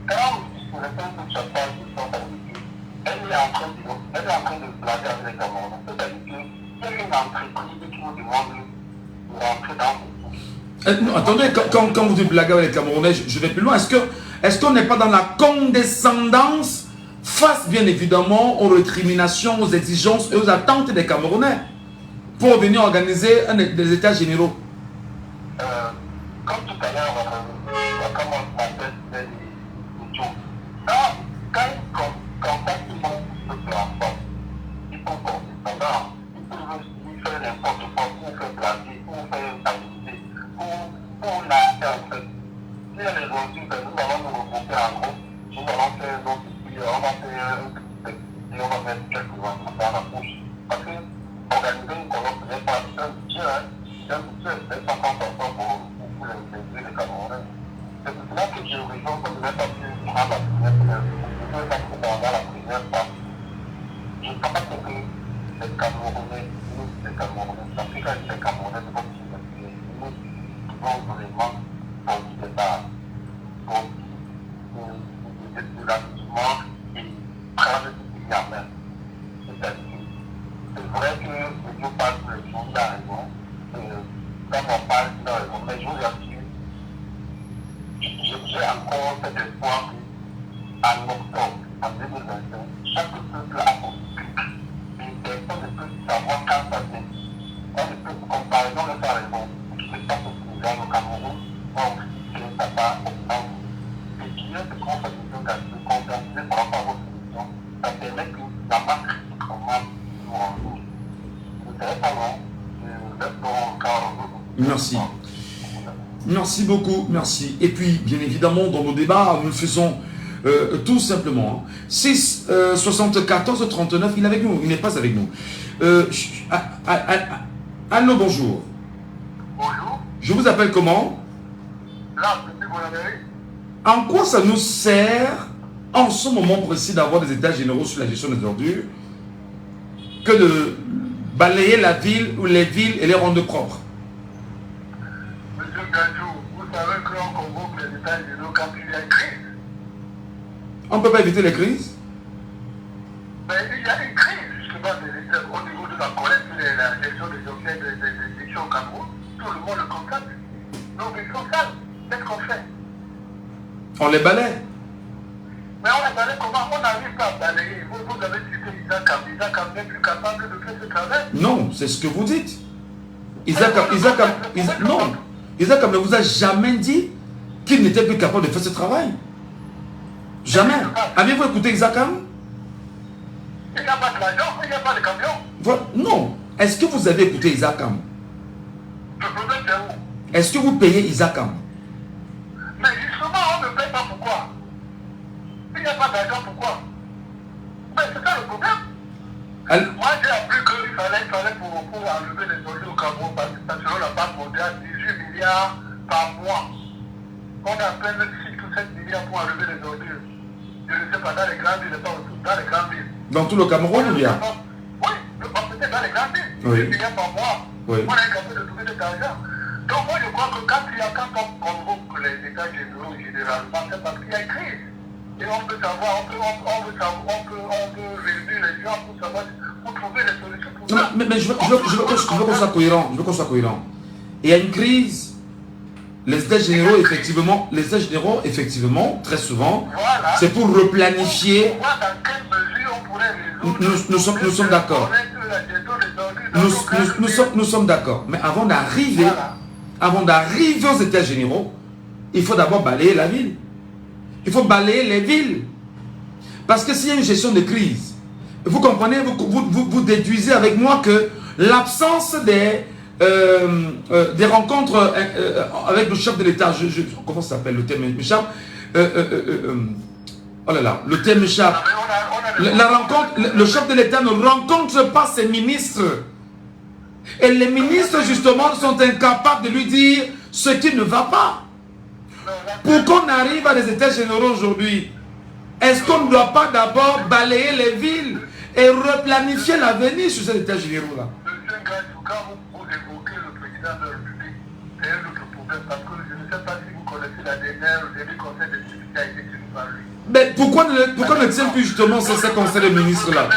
Quand sur le temps que tu as parlé de son famille, elle est en train de blaguer avec les Camerounais. C'est-à-dire qu'il y a une entreprise qui nous demande de rentrer dans le Non, attendez, quand vous dites blaguer avec les Camerounais, je vais plus loin. Est-ce qu'on n'est pas dans la condescendance face, bien évidemment, aux récriminations, aux exigences et aux attentes des Camerounais pour venir organiser des états généraux? Comme tout à l'heure, comment on appelle les choses. Quand ils contactent le plateforme, ils sont condescendants. Ils peuvent faire n'importe quoi pour faire blaguer, pour faire amuser, pour lancer en fait. Si elle est aujourd'hui, nous allons nous regrouper en groupe, nous allons faire nos petits, on va faire un petit texte et on va mettre quelques enfants dans la bouche. Parce que organiser une colloque, ce n'est pas un budget, c'est un budget, c'est 50% pour les Camerounais. C'est pour cela que je rejoins comme je n'ai pas pu prendre la première place. Je ne vais pas prendre la première place. Je pense que les Camerounais, nous, les Camerounais, l'Afrique et les Camerounais, nous devons vraiment pour du départ, pour de l'amusement et prendre ce pays en main. qualité. C'est vrai que Dieu parle de les choses, il a raison. Quand on parle, il a raison. Mais je vous assure, j'ai encore cet espoir qu'en octobre, en 2025, chaque peuple a son public. Et personne ne peut savoir quand ça vient. On ne peut, comparaison de sa raison. C'est pas possible. Dans le Cameroun, on fait ça pas au temps. Et qui est de conformité par rapport aux solutions, ça permet que la masse critique commence nous en nous. Je ne serai pas long. Je laisse donc encore. Merci. Merci beaucoup, merci. Et puis, bien évidemment, dans nos débats, nous le faisons tout simplement. 6 74 39, il est avec nous, il n'est pas avec nous. Allô, bonjour. Bonjour. Je vous appelle comment? Là, depuis mon Amérique. En quoi ça nous sert, en ce moment précis, d'avoir des états généraux sur la gestion des ordures, que de balayer la ville ou les villes et les rendre propres? Monsieur Gadjou, vous savez qu'on convoque les états généraux quand il y a une crise. On ne peut pas éviter les crises? Mais il y a une crise, justement, au niveau de la collecte et la gestion des objets des déchets au Cameroun. Tout le monde le constate. Donc, ils sont sales. Qu'est-ce qu'on fait? On les balaye. Mais on les balaye comment? On n'arrive pas à balayer. Vous avez cité Isaac Am. Isaac Am n'est plus capable de faire ce travail. Non, c'est ce que vous dites. Isaac Am ne vous a jamais dit qu'il n'était plus capable de faire ce travail. Jamais. Avez-vous écouté Isaac Am? Il n'y a pas de l'argent, il n'y a pas de camion. Non. Est-ce que vous avez écouté Isaac Am? Le problème c'est où? Est-ce que vous payez Isaac Am? Mais justement, on ne paye pas pourquoi? Il n'y a pas d'argent, pourquoi? Mais c'est ça le problème. Moi j'ai appris qu'il fallait pour enlever les ordures au Cameroun, parce que selon la Banque mondiale, 18 milliards par mois. On a à peine 6 ou 7 milliards pour enlever les ordures. Je ne sais pas, dans les grandes villes, pas dans les grandes villes. Dans tout le Cameroun ou bien? Oui, c'était dans les grandes villes. Oui. 18 milliards par mois. Oui. On est capable de trouver cet argent. Donc moi je crois que quand on convoque les états généraux généralement, c'est parce qu'il y a une crise. Et on peut savoir, on peut réunir les gens pour savoir, pour trouver les solutions pour ça. Mais je veux qu'on soit cohérent. Je veux qu'on soit cohérent. Il y a une crise. Les états généraux, effectivement, très souvent, voilà. C'est pour replanifier. Pour voir dans quelle mesure on pourrait résoudre. Nous sommes d'accord. Nous sommes d'accord. Mais avant d'arriver aux états généraux, il faut d'abord balayer la ville. Il faut balayer les villes. Parce que s'il y a une gestion de crise, vous comprenez, vous déduisez avec moi que l'absence des rencontres avec le chef de l'État, comment ça s'appelle, le thème m'échappe, oh là là, le thème m'échappe. Le chef de l'État ne rencontre pas ses ministres. Et les ministres, justement, sont incapables de lui dire ce qui ne va pas. Pour qu'on arrive à des états généraux aujourd'hui, est-ce qu'on ne doit pas d'abord balayer les villes et replanifier l'avenir sur ces états généraux-là? Monsieur Gadjou, quand vous évoquez le président de la République, c'est un autre problème, parce que je ne sais pas si vous connaissez le dernier conseil de ministres qui a été tenu par lui. Mais pourquoi ne tient plus justement ces conseils de ministres-là?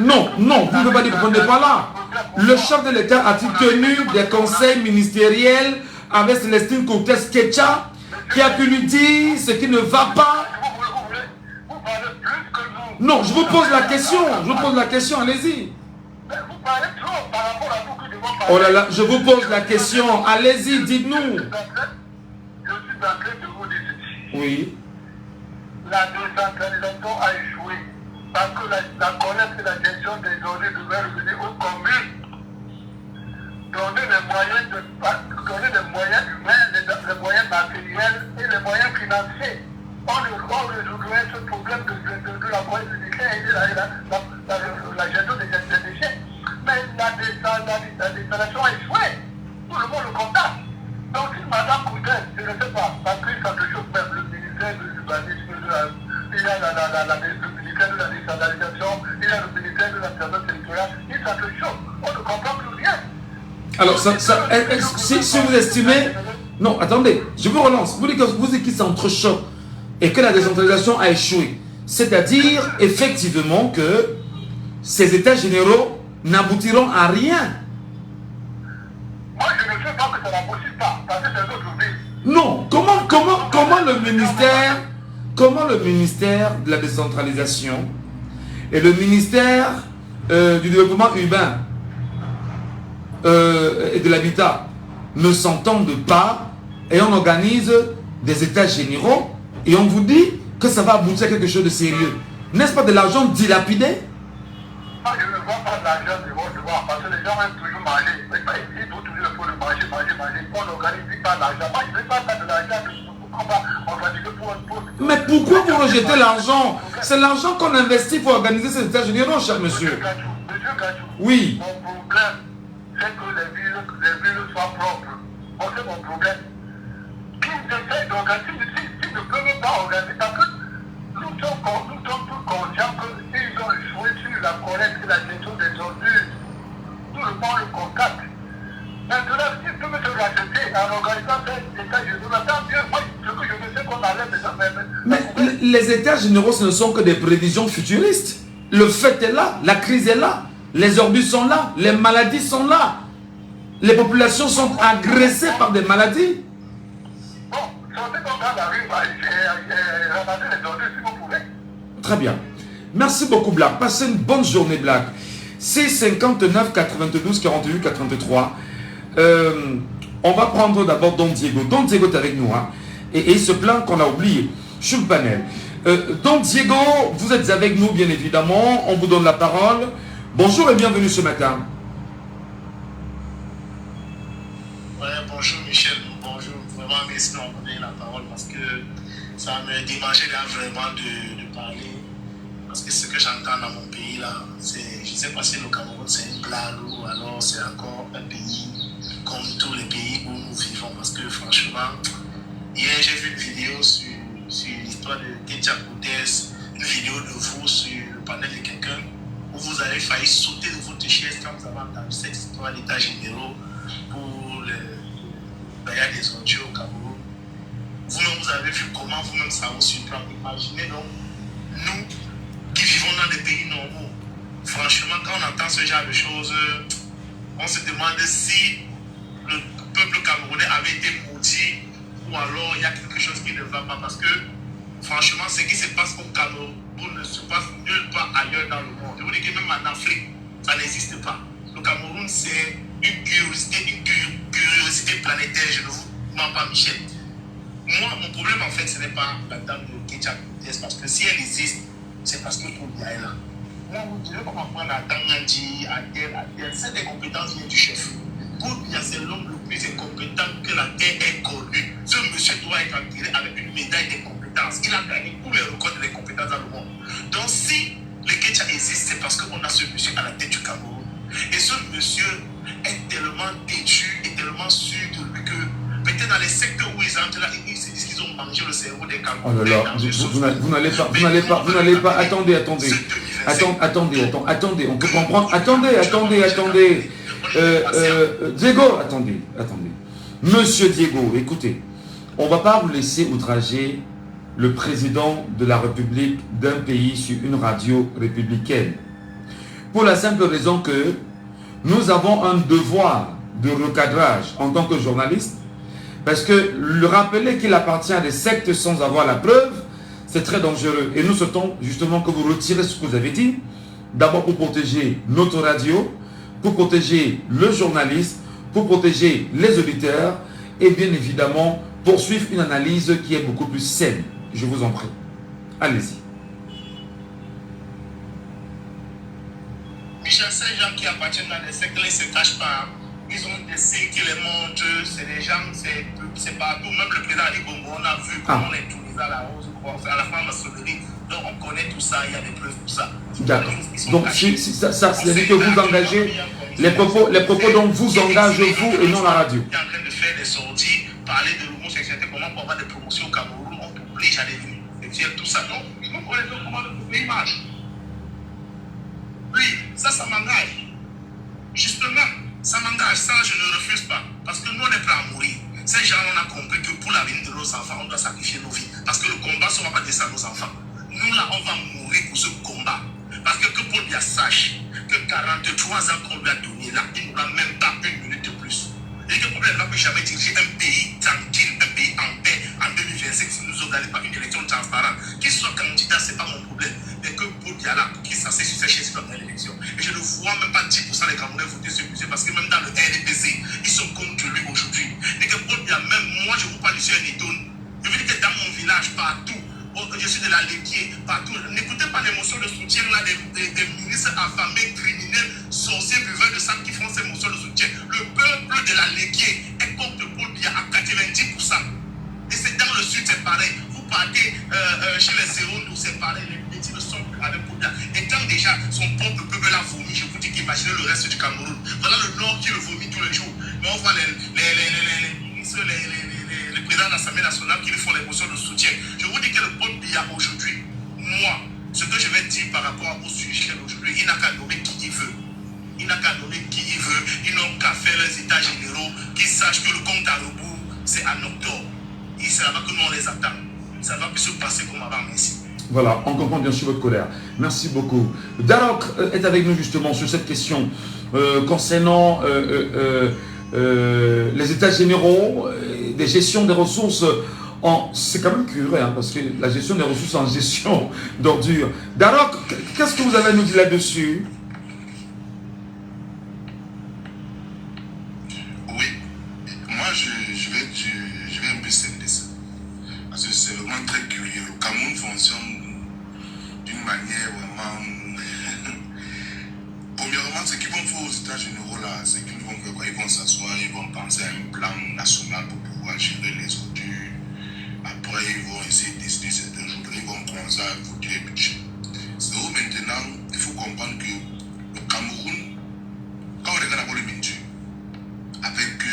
Non, vous ne pouvez pas dire que vous n'êtes pas là. Le chef de l'État a-t-il tenu des conseils ministériels avec Célestine Cortès Ketcha qui a pu lui dire ce qui ne va pas? Non, je vous pose la question, allez-y. Oh là là, je vous pose la question, allez-y, dites-nous. Je suis en train de vous dire ceci. Oui. La décentralisation a échoué parce que la collecte et la gestion des données devait revenir aux communes. Donner les moyens humains, les moyens matériels et les moyens financiers. On résoudrait ce problème de la collecte des déchets et de la gestion des déchets. Mais la décentralisation a échoué. Tout le monde le constate. Donc si Mme Coudin, je ne sais pas, parce qu'il s'entrechoque même le ministère de l'urbanisme, il y a le ministère de la décentralisation, il y a le ministère de la transition territoriale, il s'entrechoque. On ne comprend plus rien. Alors, si vous estimez... Non, attendez, je vous relance. Vous dites qu'il s'entrechoque et que la décentralisation a échoué. C'est-à-dire, effectivement, que ces états généraux n'aboutiront à rien. Moi, je ne sais pas que ça n'aboutit pas, parce que c'est notre vie. Non, comment le ministère de la décentralisation et le ministère du développement urbain et de l'habitat ne s'entendent pas et on organise des états généraux et on vous dit que ça va aboutir à quelque chose de sérieux. N'est-ce pas de l'argent dilapidé? Moi, je ne vois pas de l'argent de votre devoir, parce que les gens aiment toujours manger. Ils doivent toujours le faut manger. On n'organise pas l'argent. Moi, je ne veux pas faire de l'argent. On va organiser pour... Mais pourquoi vous rejetez l'argent? C'est l'argent qu'on investit pour organiser ces états généraux, cher monsieur. Monsieur Gachou, Oui. mon problème, c'est que les villes soient propres. C'est mon problème. Qu'ils essayent d'organiser, s'ils ne peuvent pas organiser, parce que nous sommes tous conscients qu'ils ont échoué sur la collecte et la gestion des ordures. Tout le monde le constate. Maintenant, s'ils peuvent se racheter en organisant ces états généraux, tant mieux. Moi, ce que je ne sais qu'on enlève déjà même. Mais les états généraux, ce ne sont que des prévisions futuristes. Le fait est là, la crise est là, les ordures sont là, les maladies sont là. Les populations sont agressées par des maladies. Bon, sortez comme dans la rue, ramasser les ordures si vous pouvez. Très bien. Merci beaucoup, Black. Passez une bonne journée, Black. C'est 59 92 48 83. On va prendre d'abord Don Diego. Don Diego est avec nous. Hein, et il se plaint qu'on a oublié sur le panel. Don Diego, vous êtes avec nous, bien évidemment. On vous donne la parole. Bonjour et bienvenue ce matin. Ouais, bonjour Michel. Bonjour. Vraiment, merci de me donner la parole parce que ça me démangeait là vraiment de parler. Parce que ce que j'entends dans mon pays là, c'est, je ne sais pas si le Cameroun c'est une blague ou alors c'est encore un pays comme tous les pays où nous vivons. Parce que franchement, hier j'ai vu une vidéo sur l'histoire de Ketia Koudès, une vidéo de vous sur le panel de quelqu'un où vous avez failli sauter de votre chaise quand vous avez entendu cette histoire d'état généraux pour le bailliage des ordures au Cameroun. Vous-même, vous avez vu comment vous-même ça vous surprend. Imaginez donc, nous qui vivons dans des pays normaux, franchement, quand on entend ce genre de choses, on se demande si le peuple camerounais avait été maudit ou alors il y a quelque chose qui ne va pas. Parce que, franchement, ce qui se passe au Cameroun ne se passe nulle part ailleurs dans le monde. Je vous dis que même en Afrique, ça n'existe pas. Le Cameroun, c'est une curiosité planétaire, je ne vous mens pas, Michel. Moi, mon problème, en fait, ce n'est pas la dame de Ketia Koudès, parce que si elle existe, c'est parce que Poubia est là. Moi, vous direz comment prendre à Tangandji, à tel, c'est des compétences viennent du chef. Poubia, c'est l'homme le plus incompétent que la terre ait connu. Ce monsieur doit être enterré avec une médaille de compétences. Il a gagné tous les records des compétences dans le monde. Donc, si le Ketia existe, c'est parce qu'on a ce monsieur à la tête du Cameroun. Et ce monsieur est tellement têtu et tellement sûr de lui que peut-être dans les secteurs où ils entrent là, ils se disent qu'ils ont mangé le cerveau des Camerounais. Oh là là, vous n'allez pas, attendez, on peut comprendre. Attendez. Diego, attendez. Monsieur Diego, écoutez, on ne va pas vous laisser outrager le président de la République d'un pays sur une radio républicaine. Pour la simple raison que nous avons un devoir de recadrage en tant que journaliste, parce que le rappeler qu'il appartient à des sectes sans avoir la preuve, c'est très dangereux. Et nous souhaitons justement que vous retirez ce que vous avez dit, d'abord pour protéger notre radio, pour protéger le journaliste, pour protéger les auditeurs, et bien évidemment, poursuivre une analyse qui est beaucoup plus saine. Je vous en prie. Allez-y. Michel, ces gens qui appartiennent à des sectes, ils ne se cachent pas. Ils ont des signes qui les montrent. C'est des gens, c'est partout. Même le président Ali Bongo, on a vu comment on est tous à la rose, à la franc-maçonnerie. Donc on connaît tout ça, il y a des preuves pour ça. D'accord. Donc ça c'est que vous engagez, les propos dont vous engagez vous et non la radio. On est en train de faire des sorties, parler de l'homosexualité, comment pour avoir des promotions au Cameroun, on t'oblige à les venir, tout ça. Donc nous connaissons comment le pays marche. Oui, ça m'engage. Justement, ça m'engage, ça je ne refuse pas. Parce que nous on est prêts à mourir. Ces gens on a compris que pour l'avenir de nos enfants, on doit sacrifier nos vies. Parce que le combat, ça ne va pas descendre nos enfants. Nous là, on va mourir pour ce combat. Parce que Paul Biya sache que 43 ans qu'on lui a donné là, il n'aura même pas une minute de plus. Et que Paul Biya ne va plus jamais diriger un pays tranquille, un pays en paix en 2025 si nous organisons pas une élection transparente. Qu'il soit candidat, ce n'est pas mon problème. Mais que Paul Biya là, qu'il s'asseye sur sa chaise pendant l'élection. Et je ne vois même pas 10% des Camerounais voter ce monsieur parce que même dans le RDPC, ils sont contre lui aujourd'hui. Et que Paul Biya, même moi, je vous parle ici un étonne. Je veux dire que dans mon village, partout, je suis de la Léquier, partout. N'écoutez pas l'émotion de soutien là des ministres affamés, criminels, sorciers, buveurs de sang qui font ces motions de soutien. Le peuple de la Léquier est contre Paul Biya à 90%. Et c'est dans le sud, c'est pareil. Vous partez chez les Zéros, c'est pareil. Les petits ne sont plus avec Paul Biya. Et quand déjà son propre peuple l'a vomi, je vous dis qu'imaginez le reste du Cameroun. Voilà le Nord qui le vomit tous les jours. Mais on voit les ministres, les présidents de l'Assemblée nationale qui lui font les motions de soutien. Je vous dis que le Paul Biya aujourd'hui, moi, ce que je vais dire par rapport au sujet d'aujourd'hui, il n'a qu'à nommer qui il veut. Il n'a qu'à nommer qui il veut. Ils n'ont qu'à faire les états généraux, qu'ils sachent que le compte à rebours, c'est en octobre. Et c'est là-bas que nous on les attend. Ça va plus se passer comme avant, merci. Voilà, on comprend bien sûr votre colère. Merci beaucoup. Darok est avec nous justement sur cette question concernant les états généraux, des gestions des ressources. C'est quand même curieux, hein, parce que la gestion des ressources en gestion d'ordures. Darok, qu'est-ce que vous avez à nous dire là-dessus? Oui, moi je vais un peu scinder ça. Parce que c'est vraiment très curieux. Le Cameroun fonctionne d'une manière vraiment... Premièrement, ce qu'ils vont faire aux États généraux là, c'est qu'ils vont faire quoi? Ils vont s'asseoir, ils vont penser à un plan national pour pouvoir gérer les ordures. Après, ils vont essayer de décider certains jours, ils vont commencer à voter les budgets. C'est où maintenant, il faut comprendre que le Cameroun, quand on regarde le Mintu, avec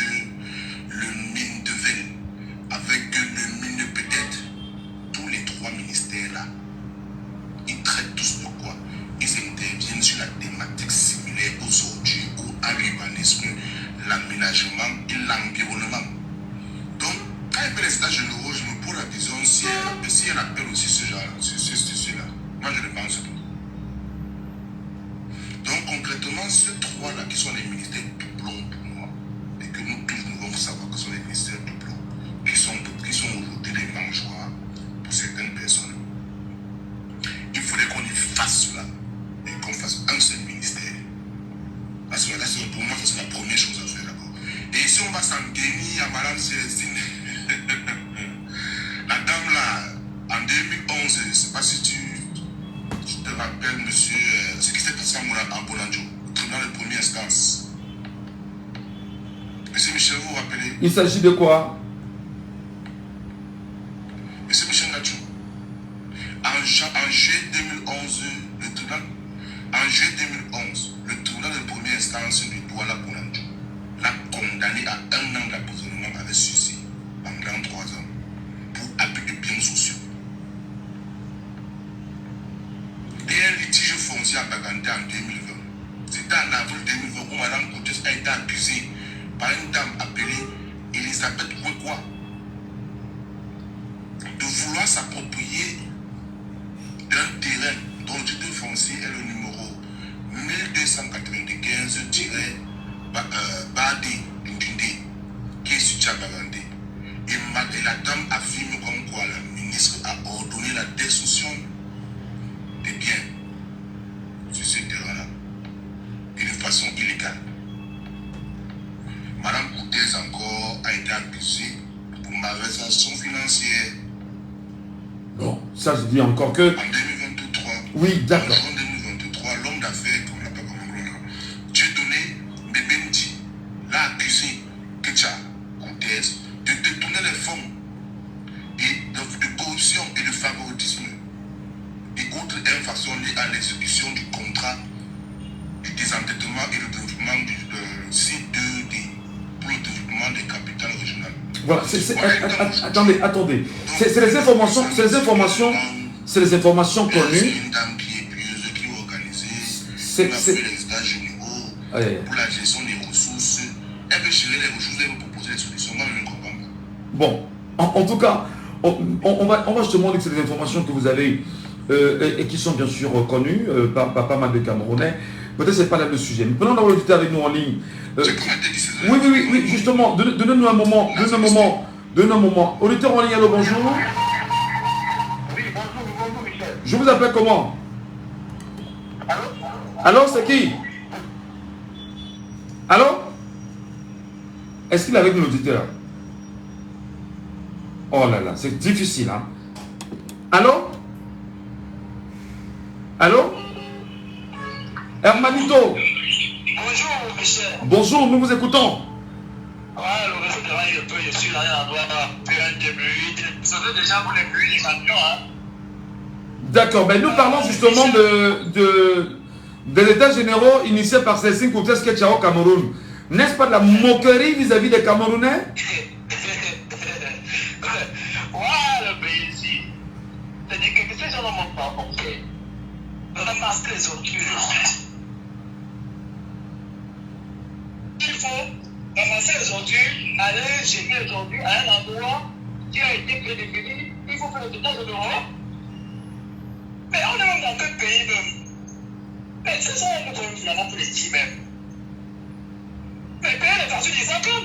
le mine de Vel, avec le mine de peut-être, tous les trois ministères là, ils traitent tous de quoi? Ils interviennent sur la thématique similaire aux ordures, à l'urbanisme, l'aménagement et l'environnement. Donc, quand il fait les états généraux, je me pose la question si elle appelle aussi ce genre, ceci-là. Moi, je ne pense pas. Donc, concrètement, ces trois-là qui sont les ministères doublons pour moi, et que nous tous nous devons savoir que ce sont les ministères doublons, qui sont aujourd'hui des mangeoires pour certaines personnes. Il faudrait qu'on y fasse cela, et qu'on fasse un seul ministère. Parce que là, pour moi, c'est la première chose à faire d'abord. Et si on va s'en tenir à Madame Célestine, la dame là, en 2011, je ne sais pas si tu te rappelles, monsieur, ce qui s'est passé à Bolandjo, au tribunal de première instance. Monsieur Michel, vous vous rappelez? Il s'agit de quoi? Monsieur Michel Natchou, en juillet 2011, le tribunal de première instance de Douala Bolandjo l'a condamné à 1 an d'emprisonnement avec sursis pendant 3 ans pour abus de biens sociaux. Et un litige foncier à Bagandé en 2020. C'était en avril 2020 où Mme Coutès a été accusée par une dame appelée Elisabeth Wekwa de vouloir s'approprier d'un terrain dont le titre foncier est le numéro 1295-Badé Ndindé, qui est situé à Bagandé. Et la dame affirme comme quoi la ministre a ordonné la destruction des biens sur ce terrain-là et de façon illégale. Madame Coutès encore a été accusée pour malversation financière. Bon, ça je dis encore que... En 2023. Oui, d'accord. En 2023, l'homme d'affaires, comme on l'appelle comme Dieudonné Bebendi, l'a accusé, Ketcha Coutès, de détourner les fonds et de corruption et de favoritisme et autres infractions liées à l'exécution du contrat du désendettement et le développement du C2D pour le développement des capitales régionales. Voilà, attendez. C'est les informations connues. C'est une dame qui est pieuse, qui est organisée, qui a fait les états généraux pour la gestion des ressources. Elle veut gérer les ressources, elle veut proposer des solutions. Moi, je ne comprends pas. Bon, en tout cas, on va justement dire que c'est des informations que vous avez et qui sont bien sûr reconnus par pas mal de Camerounais. Peut-être que ce n'est pas là le sujet. Mais prenons d'abord l'auditeur avec nous en ligne. Oui, justement, donnez-nous un moment. Donnez-nous un moment. Auditeur en ligne, allô, bonjour. Oui, bonjour Michel. Je vous appelle comment? Allô? Allô, c'est qui? Allô? Est-ce qu'il est avec l'auditeur? Oh là là, c'est difficile, hein? Allô? Allô? Hermanito. Bonjour Michel. Bonjour, nous vous écoutons. Ouais, le réseau travaille un peu, je suis là, on doit faire un début. Ça fait déjà pour les buts des champions, hein. D'accord, ben nous parlons justement des états généraux initiés par Cécile Coutès Ketcha au Cameroun. N'est-ce pas de la moquerie vis-à-vis des Camerounais? Ouais, le pays ici. C'est-à-dire que ces gens ne m'ont pas compris. On a masqué les ordures. Il faut ramasser les ordures, aller jeter les ordures à un endroit qui a été prédéfini. Il faut faire le total de l'Europe. Mais on est même dans quel pays même? Mais c'est ça, on peut finalement pour les petits même. Mais payer les factures des enfants.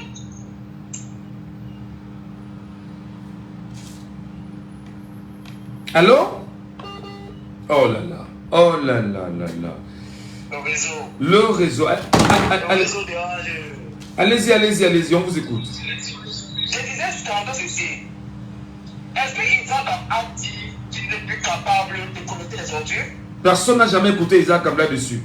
Allô? Oh là là. Oh là là là là. Le réseau. Le réseau. Le réseau dérange. Allez-y, on vous écoute. Je disais jusqu'à maintenant ceci. Est-ce que Isaac a dit qu'il n'est plus capable de collecter les ordures? Personne n'a jamais écouté Isaac Kabila dessus.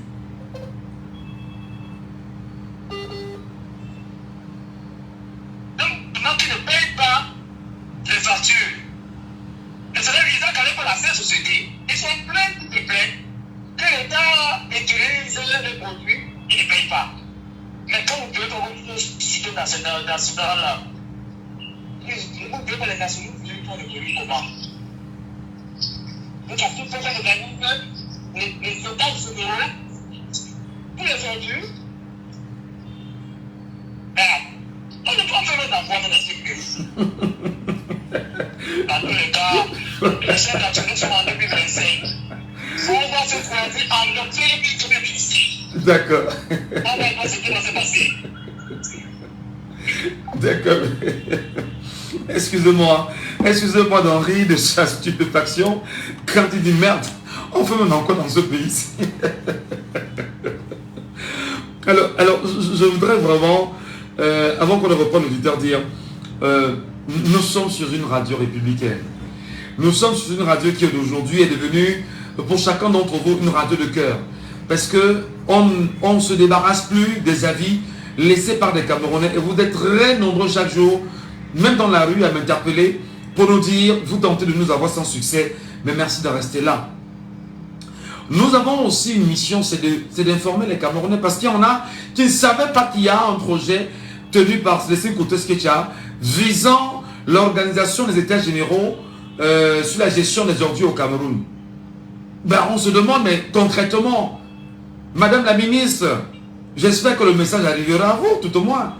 Donc, maintenant qu'il ne paye pas les factures, et c'est là Isaac allait pour la seule société. Ils sont pleins de plaintes que l'État utilise les produits, il ne paye pas. Mais quand vous pouvez pas vous citer national là, vous pouvez pas les nationaux, vous pouvez pas les produits comment? Donc, à tout faire les soldats généraux pour les ordures. On ne peut pas faire d'envoi dans ce pays. Dans tous les cas, les chefs nationaux sont en 2025. On va se croiser en 2025. D'accord. On va voir ce qui va se passer. D'accord. Excusez-moi d'en rire de sa stupéfaction quand il dit merde, on fait maintenant quoi dans ce pays-ci? alors, je voudrais vraiment, avant qu'on ne reprenne l'auditeur, dire, nous sommes sur une radio républicaine. Nous sommes sur une radio qui aujourd'hui est devenue, pour chacun d'entre vous, une radio de cœur. Parce que on ne se débarrasse plus des avis laissés par des Camerounais. Et vous êtes très nombreux chaque jour, même dans la rue, à m'interpeller pour nous dire, vous tentez de nous avoir sans succès, mais merci de rester là. Nous avons aussi une mission, c'est d'informer les Camerounais, parce qu'il y en a qui ne savaient pas qu'il y a un projet tenu par Cécile Coutès Ketcha visant l'organisation des états généraux sur la gestion des ordures au Cameroun. Ben, on se demande, mais concrètement, Madame la ministre, j'espère que le message arrivera à vous, tout au moins.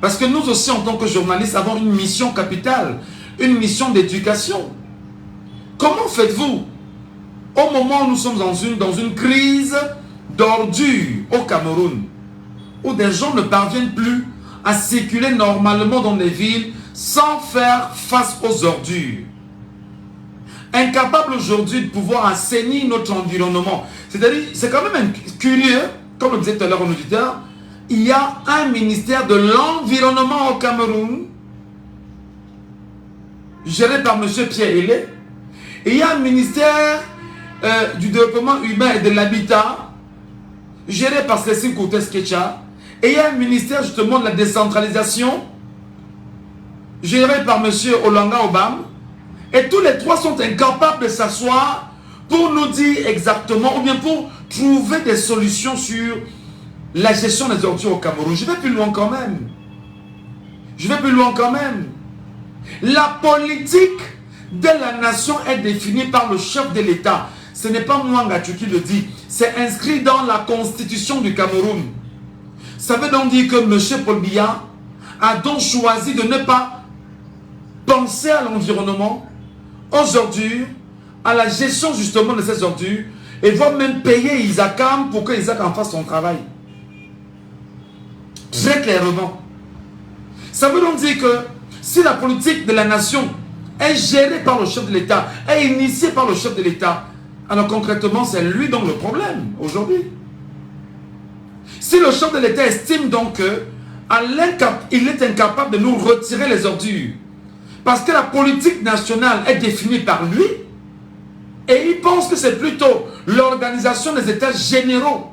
Parce que nous aussi, en tant que journalistes, avons une mission capitale, une mission d'éducation. Comment faites-vous au moment où nous sommes dans une crise d'ordures au Cameroun, où des gens ne parviennent plus à circuler normalement dans les villes sans faire face aux ordures? Incapable aujourd'hui de pouvoir assainir notre environnement. C'est-à-dire, c'est quand même curieux, comme le disait tout à l'heure un auditeur, il y a un ministère de l'environnement au Cameroun, géré par M. Pierre Hélé, et il y a un ministère du développement humain et de l'habitat, géré par Cécile Coutès Ketcha, et il y a un ministère justement de la décentralisation, géré par M. Olanga Obam, et tous les trois sont incapables de s'asseoir pour nous dire exactement, ou bien pour trouver des solutions sur la gestion des ordures au Cameroun. Je vais plus loin quand même. La politique de la nation est définie par le chef de l'État. Ce n'est pas Mwangachu qui le dit. C'est inscrit dans la constitution du Cameroun. Ça veut donc dire que M. Paul Biya a donc choisi de ne pas penser à l'environnement, aux ordures, à la gestion justement de ces ordures et vont même payer Isakam pour que Isakam fasse son travail. Très clairement. Ça veut donc dire que si la politique de la nation est gérée par le chef de l'État, est initiée par le chef de l'État, alors concrètement, c'est lui donc le problème aujourd'hui. Si le chef de l'État estime donc qu'il est incapable de nous retirer les ordures, parce que la politique nationale est définie par lui, et il pense que c'est plutôt l'organisation des États généraux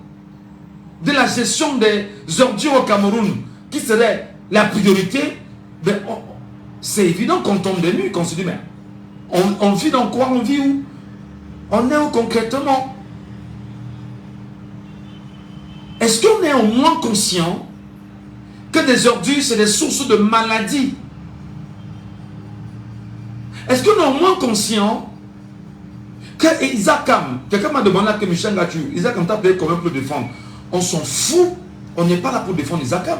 de la gestion des ordures au Cameroun qui serait la priorité, ben c'est évident qu'on tombe de nuit, qu'on se dit, mais on vit dans quoi? On vit où? On est où concrètement? Est-ce qu'on est au moins conscient que des ordures, c'est des sources de maladies? Est-ce qu'on est au moins conscient que Isakam, quelqu'un m'a demandé que Michel Gatu, Isakam t'a payé combien pour le défendre? On s'en fout, on n'est pas là pour défendre Isakam.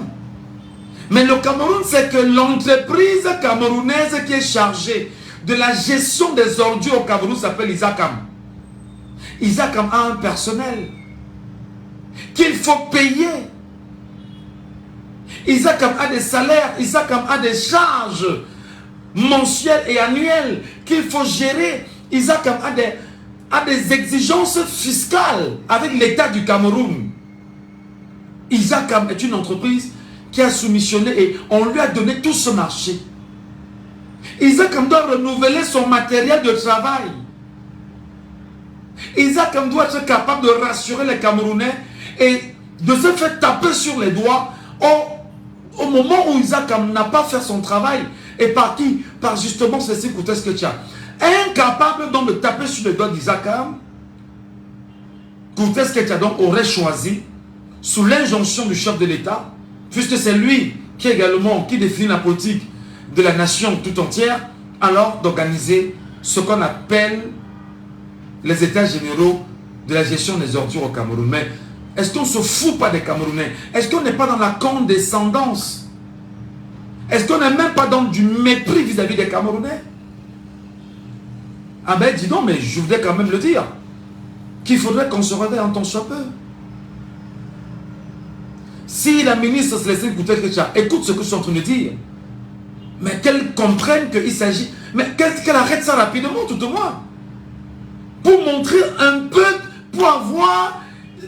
Mais le Cameroun, c'est que l'entreprise camerounaise qui est chargée de la gestion des ordures au Cameroun s'appelle Isakam. Isakam a un personnel qu'il faut payer. Isakam a des salaires, Isakam a des charges mensuelles et annuelles qu'il faut gérer. Isakam a des exigences fiscales avec l'État du Cameroun. Isakam est une entreprise qui a soumissionné et on lui a donné tout ce marché. Isakam doit renouveler son matériel de travail. Isakam doit être capable de rassurer les Camerounais et de se faire taper sur les doigts au moment où Isakam n'a pas fait son travail. Et par qui? Par justement ceci, qu'est-ce que tu as? Incapable donc de taper sur les doigts d'Isakam, qu'est-ce que tu as donc aurait choisi, sous l'injonction du chef de l'État, puisque c'est lui qui également qui définit la politique de la nation tout entière, alors d'organiser ce qu'on appelle les états généraux de la gestion des ordures au Cameroun. Mais est-ce qu'on ne se fout pas des Camerounais? Est-ce qu'on n'est pas dans la condescendance? Est-ce qu'on n'est même pas dans du mépris vis-à-vis des Camerounais? Ah ben dis donc, mais je voudrais quand même le dire, qu'il faudrait qu'on se réveille en tant soit peu. Si la ministre Célestine Koutelkecha écoute ce que je suis en train de dire, mais qu'elle comprenne qu'il s'agit, mais qu'elle arrête ça rapidement, tout au moins, pour montrer un peu,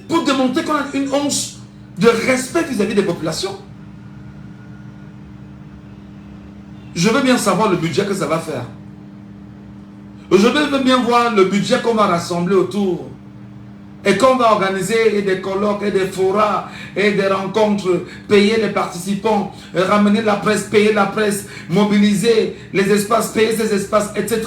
pour démontrer qu'on a une once de respect vis-à-vis des populations. Je veux bien savoir le budget que ça va faire. Je veux bien voir le budget qu'on va rassembler autour. Et qu'on va organiser des colloques, et des forats, et des rencontres, payer les participants, ramener la presse, payer la presse, mobiliser les espaces, payer ces espaces, etc.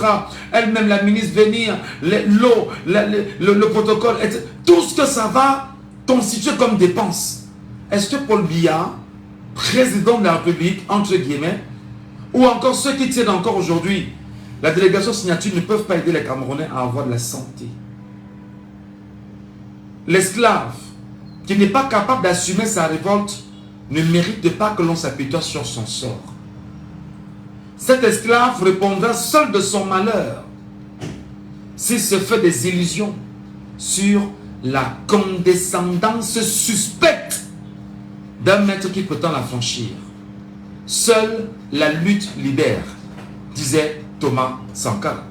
Elle-même, la ministre, venir, l'eau, le protocole, etc. Tout ce que ça va constituer comme dépense. Est-ce que Paul Biya, président de la République, entre guillemets, ou encore ceux qui tiennent encore aujourd'hui la délégation signature ne peuvent pas aider les Camerounais à avoir de la santé? L'esclave qui n'est pas capable d'assumer sa révolte ne mérite pas que l'on s'apitoie sur son sort. Cet esclave répondra seul de son malheur s'il se fait des illusions sur la condescendance suspecte d'un maître qui prétend la franchir. Seule la lutte libère, disait Thomas Sankara.